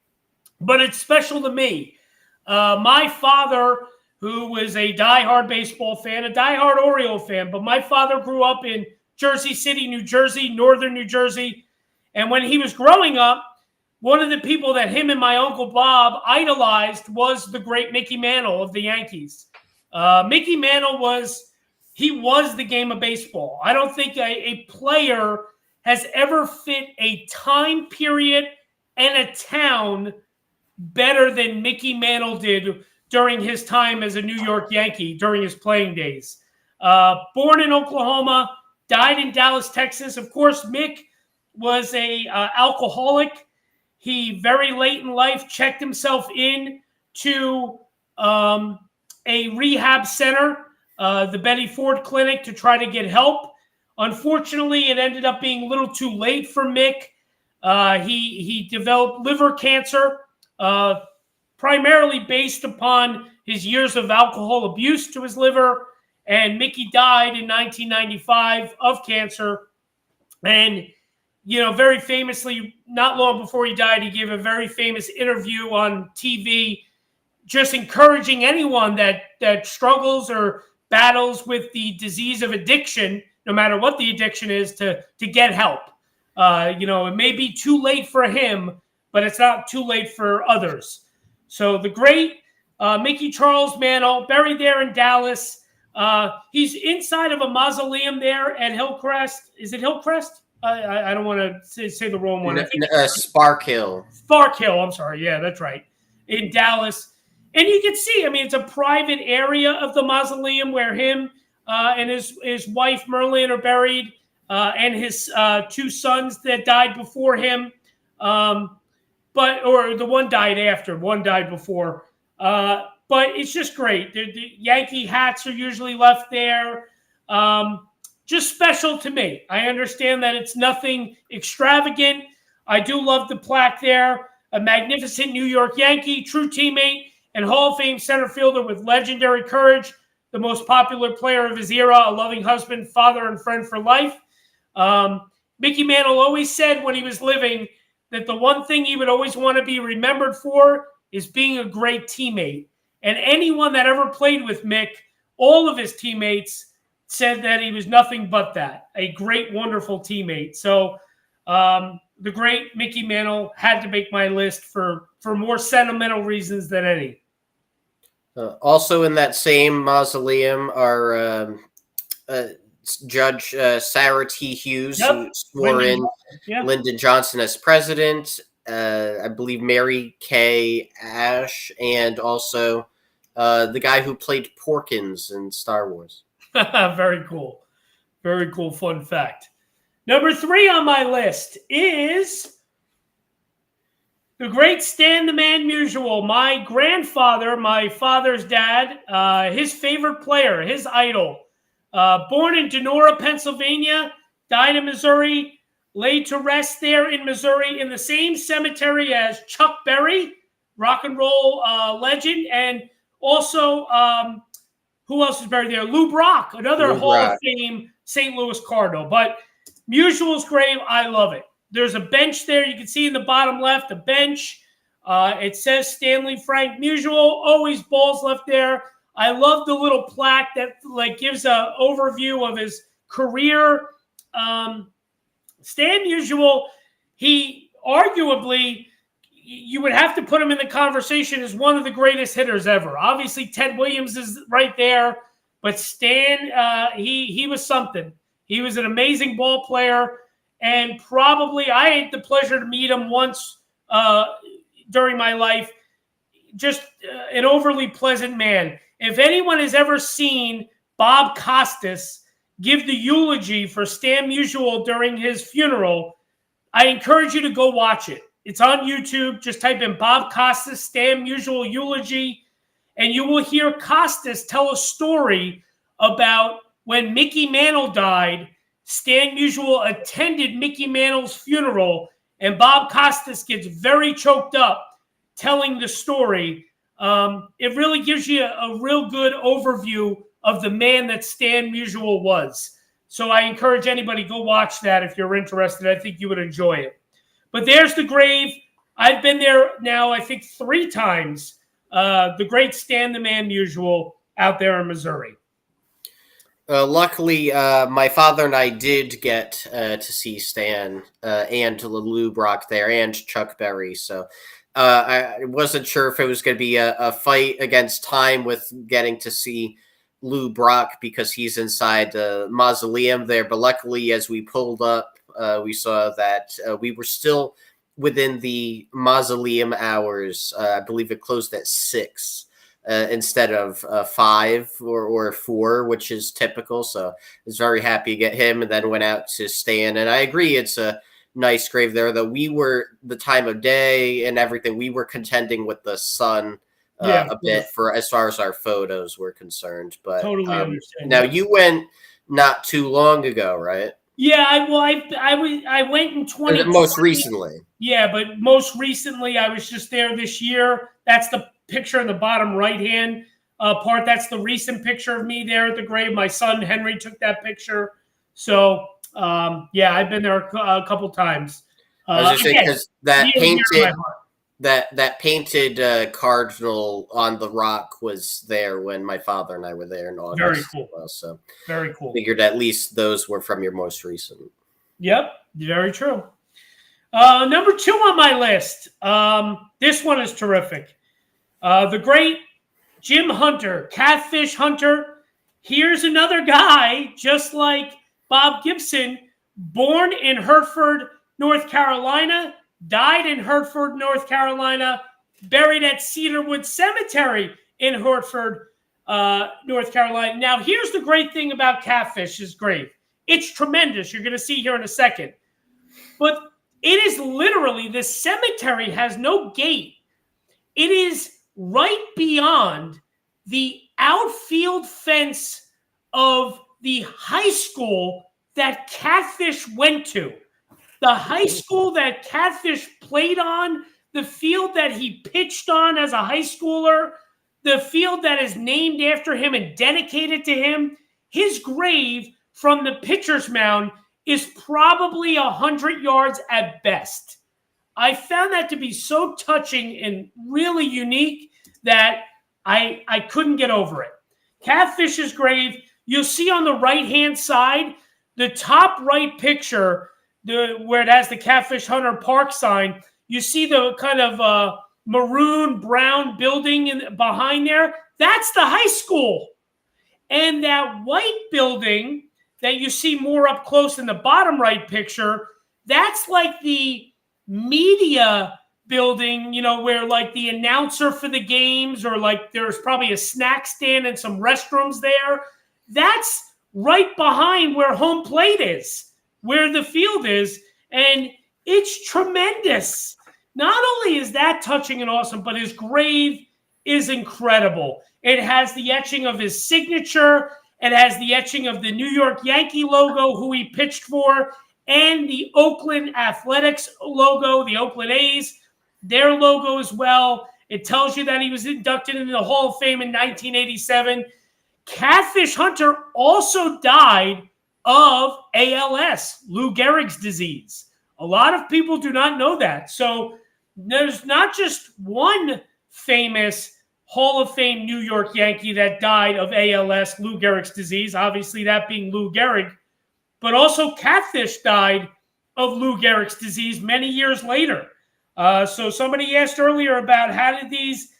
but it's special to me. My father, who was a diehard baseball fan, a diehard Oriole fan, but my father grew up in Jersey City, New Jersey, northern New Jersey. And when he was growing up, one of the people that him and my Uncle Bob idolized was the great Mickey Mantle of the Yankees. Mickey Mantle was the game of baseball. I don't think a player has ever fit a time period and a town better than Mickey Mantle did during his time as a New York Yankee during his playing days. Born in Oklahoma, died in Dallas, Texas. Of course, Mick was a alcoholic. He very late in life checked himself in to a rehab center, the Betty Ford Clinic, to try to get help. Unfortunately, it ended up being a little too late for Mick. He developed liver cancer, primarily based upon his years of alcohol abuse to his liver. And Mickey died in 1995 of cancer. And, very famously, not long before he died, he gave a very famous interview on TV, just encouraging anyone that struggles or battles with the disease of addiction, no matter what the addiction is, to get help. It may be too late for him, but it's not too late for others. So the great Mickey Charles Mantle, buried there in Dallas. He's inside of a mausoleum there at Hillcrest. Is it Hillcrest? I don't want to say the wrong one. Spark Hill. Spark Hill, I'm sorry. Yeah, that's right. In Dallas. And you can see, it's a private area of the mausoleum where him and his wife Merlin are buried, and his two sons that died before him. Or the one died after, one died before. But it's just great. The Yankee hats are usually left there. Just special to me. I understand that it's nothing extravagant. I do love the plaque there. A magnificent New York Yankee, true teammate, and Hall of Fame center fielder with legendary courage, the most popular player of his era, a loving husband, father, and friend for life. Mickey Mantle always said when he was living that the one thing he would always want to be remembered for is being a great teammate. And anyone that ever played with Mick, all of his teammates said that he was nothing but that, a great, wonderful teammate. So the great Mickey Mantle had to make my list for more sentimental reasons than any. Also in that same mausoleum are Judge Sarah T. Hughes, who swore in Lyndon Johnson as president, I believe Mary Kay Ash, and also the guy who played Porkins in Star Wars. Very cool. Very cool fun fact. Number 3 on my list is the great Stan the Man Musial. My grandfather, my father's dad, his favorite player, his idol. Born in Donora, Pennsylvania, died in Missouri, laid to rest there in Missouri in the same cemetery as Chuck Berry, rock and roll legend, and also who else is buried there? Lou Brock, another Hall of Fame St. Louis Cardinal. But Musial's grave, I love it. There's a bench there. You can see in the bottom left, a bench. It says Stanley Frank Musial, always balls left there. I love the little plaque that gives an overview of his career. Stan Musial, he arguably, you would have to put him in the conversation as one of the greatest hitters ever. Obviously, Ted Williams is right there, but Stan, he was something. He was an amazing ball player, and probably I had the pleasure to meet him once during my life. Just an overly pleasant man. If anyone has ever seen Bob Costas give the eulogy for Stan Musial during his funeral, I encourage you to go watch it. It's on YouTube. Just type in Bob Costas, Stan Musial eulogy, and you will hear Costas tell a story about when Mickey Mantle died. Stan Musial attended Mickey Mantle's funeral, and Bob Costas gets very choked up telling the story. It really gives you a real good overview of the man that Stan Musial was. So I encourage anybody, go watch that if you're interested. I think you would enjoy it. But there's the grave. I've been there now, I think, 3 times. The great Stan the Man Musial out there in Missouri. Luckily, my father and I did get to see Stan and Lou Brock there and Chuck Berry. So I wasn't sure if it was going to be a fight against time with getting to see Lou Brock because he's inside the mausoleum there. But luckily, as we pulled up, we saw that we were still within the mausoleum hours. I believe it closed at 6. Instead of 5 or 4, which is typical. So I was very happy to get him, and then went out to Stan. And I agree, it's a nice grave there. Though we were the time of day and everything, we were contending with the sun a bit for as far as our photos were concerned. But Totally understand. now you went not too long ago, right? Yeah, I went in 2020. Most recently. Yeah, but most recently I was just there this year. That's the picture in the bottom right-hand part. That's the recent picture of me there at the grave. My son Henry took that picture. So yeah, I've been there a couple times. I was just saying, because that painted cardinal on the rock was there when my father and I were there in August. Very cool. Well, so very cool. Figured at least those were from your most recent. Yep, very true. Number 2 on my list. This one is terrific. The great Jim Hunter, catfish hunter. Here's another guy, just like Bob Gibson, born in Hertford, North Carolina, died in Hertford, North Carolina, buried at Cedarwood Cemetery in Hertford, North Carolina. Now, here's the great thing about Catfish's grave. It's tremendous. You're going to see here in a second. But it is literally, the cemetery has no gate. It is right beyond the outfield fence of the high school that Catfish went to. The high school that Catfish played on, the field that he pitched on as a high schooler, the field that is named after him and dedicated to him. His grave from the pitcher's mound is probably 100 yards at best. I found that to be so touching and really unique that I couldn't get over it. Catfish's grave, you'll see on the right-hand side, the top right picture, where it has the Catfish Hunter Park sign, you see the kind of maroon brown building behind there. That's the high school. And that white building that you see more up close in the bottom right picture, that's like the media building, you know, where like the announcer for the games, or like there's probably a snack stand and some restrooms there. That's right behind where home plate is, where the field is. And it's tremendous. Not only is that touching and awesome, but his grave is incredible. It has the etching of his signature. It has the etching of the New York Yankee logo, who he pitched for, and the Oakland Athletics logo, the Oakland A's, their logo as well. It tells you that he was inducted into the Hall of Fame in 1987. Catfish Hunter also died of ALS, Lou Gehrig's disease. A lot of people do not know that. So there's not just one famous Hall of Fame New York Yankee that died of ALS, Lou Gehrig's disease, obviously that being Lou Gehrig, but also Catfish died of Lou Gehrig's disease many years later. So somebody asked earlier about how did these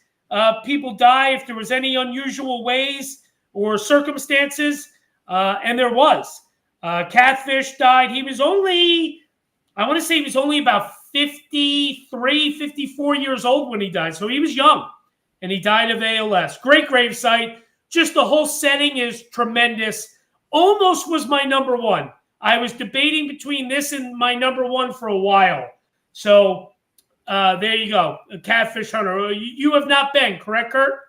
people die, if there was any unusual ways or circumstances, and there was. Catfish died. He was only, I want to say he was only about 53, 54 years old when he died. So he was young, and he died of ALS. Great gravesite. Just the whole setting is tremendous. Almost was my number 1. I was debating between this and my number 1 for a while. So there you go. Catfish Hunter. You have not been, correct, Kurt?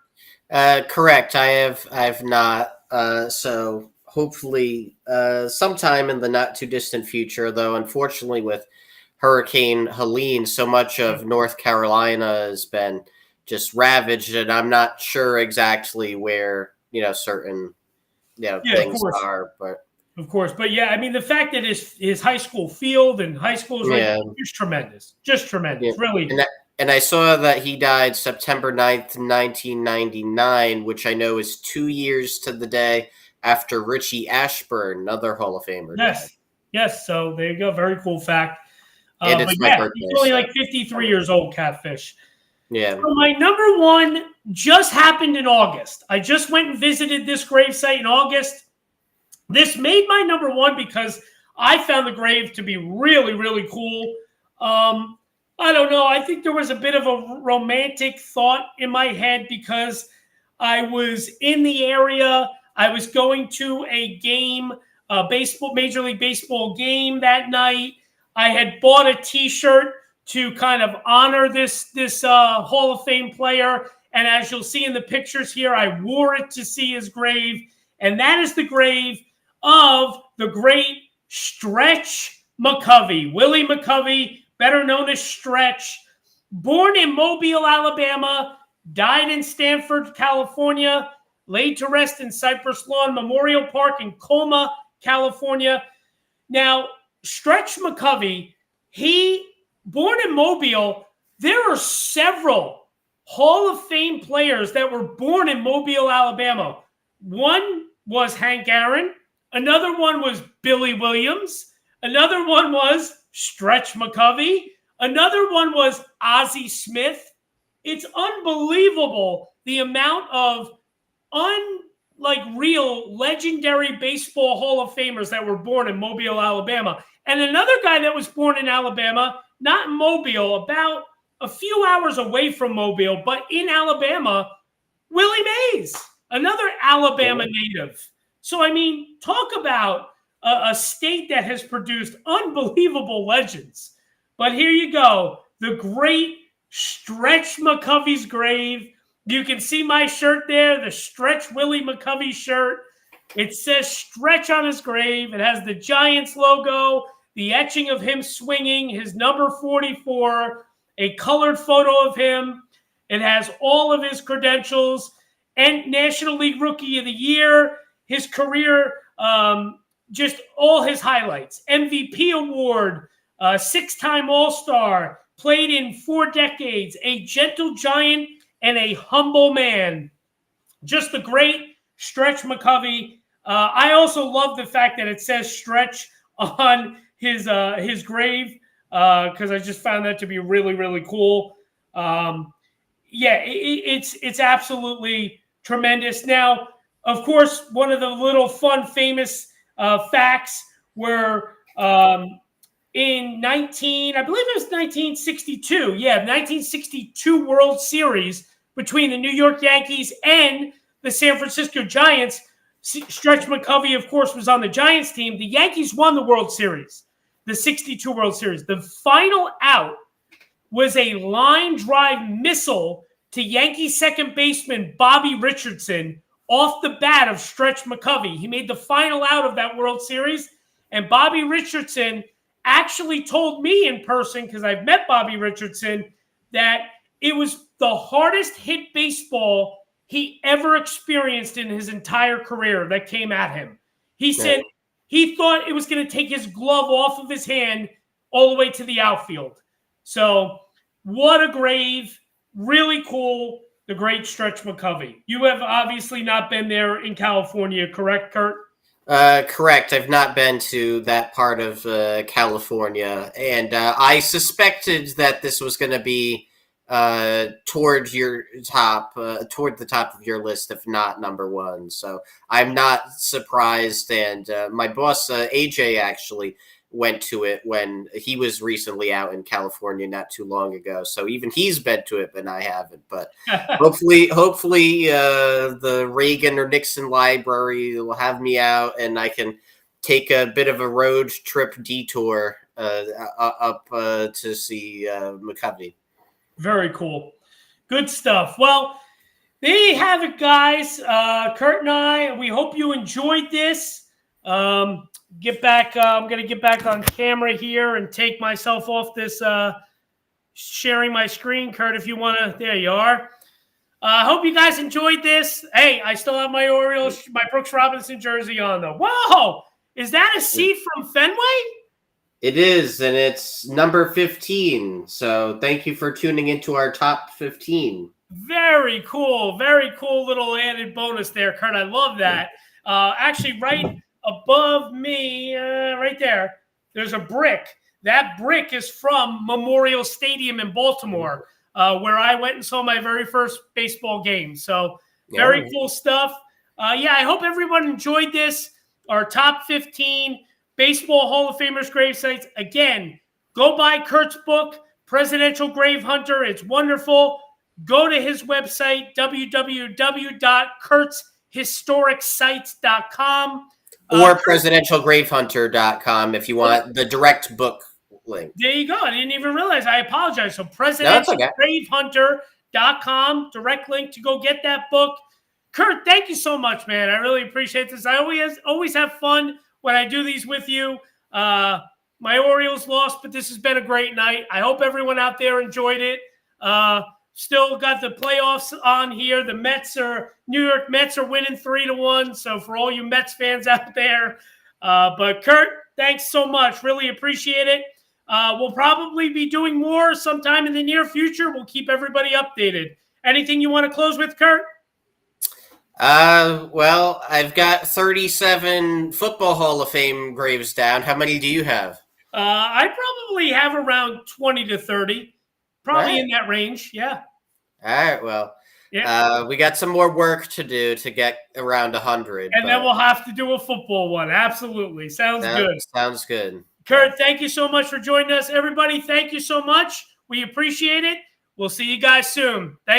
Correct. I have not. So hopefully sometime in the not too distant future, though unfortunately with Hurricane Helene, so much of North Carolina has been just ravaged, and I'm not sure exactly where, certain, things are, but of course. But yeah, I mean, the fact that his high school field and high school is just tremendous. Just tremendous. Yeah. Really. And I saw that he died September 9th, 1999, which I know is 2 years to the day after Richie Ashburn, another Hall of Famer. Died. Yes. So there you go. Very cool fact. And it's my birthday. He's only like 53 years old, Catfish. Yeah. So my number one just happened in August. I just went and visited this gravesite in August. This made my number one because I found the grave to be really, really cool. I don't know. I think there was a bit of a romantic thought in my head because I was in the area. I was going to a game, Major League Baseball game that night. I had bought a T-shirt to kind of honor this Hall of Fame player. And as you'll see in the pictures here, I wore it to see his grave. And that is the grave of the great Stretch McCovey. Willie McCovey, better known as Stretch. Born in Mobile, Alabama, died in Stanford, California, laid to rest in Cypress Lawn Memorial Park in Colma, California. Now, Stretch McCovey, born in Mobile, there are several Hall of Fame players that were born in Mobile, Alabama. One was Hank Aaron. Another one was Billy Williams. Another one was Stretch McCovey. Another one was Ozzie Smith. It's unbelievable the amount of real legendary baseball Hall of Famers that were born in Mobile, Alabama. And another guy that was born in Alabama, not in Mobile, about a few hours away from Mobile, but in Alabama, Willie Mays, another Alabama native. So, I mean, talk about a state that has produced unbelievable legends. But here you go, the great Stretch McCovey's grave. You can see my shirt there, the Stretch Willie McCovey shirt. It says Stretch on his grave. It has the Giants logo, the etching of him swinging, his number 44, a colored photo of him. It has all of his credentials and National League Rookie of the Year, his career, just all his highlights. MVP award, 6-time All-Star, played in 4 decades, a gentle giant and a humble man. Just the great Stretch McCovey. I also love the fact that it says Stretch on his grave because I just found that to be really, really cool. It's absolutely tremendous. Now, of course, one of the little fun, famous facts were in 1962. Yeah, 1962 World Series between the New York Yankees and the San Francisco Giants. Stretch McCovey, of course, was on the Giants team. The Yankees won the World Series, the 62 World Series. The final out was a line drive missile to Yankee second baseman Bobby Richardson off the bat of Stretch McCovey. He made the final out of that World Series, and Bobby Richardson actually told me in person, because I've met Bobby Richardson, that it was the hardest hit baseball he ever experienced in his entire career that came at him. He said he thought it was going to take his glove off of his hand all the way to the outfield. So what a grave. Really cool. The great Stretch McCovey. You have obviously not been there in California, correct, Kurt? Correct. I've not been to that part of California, and I suspected that this was going to be toward the top of your list, if not number one. So I'm not surprised. And my boss, AJ, actually went to it when he was recently out in California not too long ago. So even he's been to it, but I haven't. But hopefully, the Reagan or Nixon Library will have me out, and I can take a bit of a road trip detour up to see McCovey. Very cool. Good stuff. Well, there you have it, guys. Kurt and I, we hope you enjoyed this. Get back. I'm going to get back on camera here and take myself off this sharing my screen. Kurt, if you want to, there you are. I hope you guys enjoyed this. Hey, I still have my Orioles, my Brooks Robinson jersey on though. Whoa, is that a seed from Fenway? It is, and it's number 15. So thank you for tuning into our top 15. Very cool little added bonus there, Kurt. I love that. Actually, right above me, right there, there's a brick. That brick is from Memorial Stadium in Baltimore, where I went and saw my very first baseball game. So very cool stuff. Yeah, I hope everyone enjoyed this. Our top 15 Baseball Hall of Famers gravesites. Again, go buy Kurt's book, Presidential Grave Hunter. It's wonderful. Go to his website, www.kurtzhistoric.com. Or presidentialgravehunter.com if you want the direct book link. There you go. I didn't even realize. I apologize. So presidentialgravehunter.com, direct link to go get that book. Kurt, thank you so much, man. I really appreciate this. I always have fun when I do these with you. My Orioles lost, but this has been a great night. I hope everyone out there enjoyed it. Still got the playoffs on here. The New York Mets are winning 3-1. So for all you Mets fans out there, but Kurt, thanks so much. Really appreciate it. We'll probably be doing more sometime in the near future. We'll keep everybody updated. Anything you want to close with, Kurt? Well, I've got 37 Football Hall of Fame graves down. How many do you have? I probably have around 20 to 30. Probably in that range, yeah. All right, well, we got some more work to do to get around 100. And then we'll have to do a football one. Absolutely. Sounds good. Sounds good. Kurt, thank you so much for joining us. Everybody, thank you so much. We appreciate it. We'll see you guys soon. Thank you.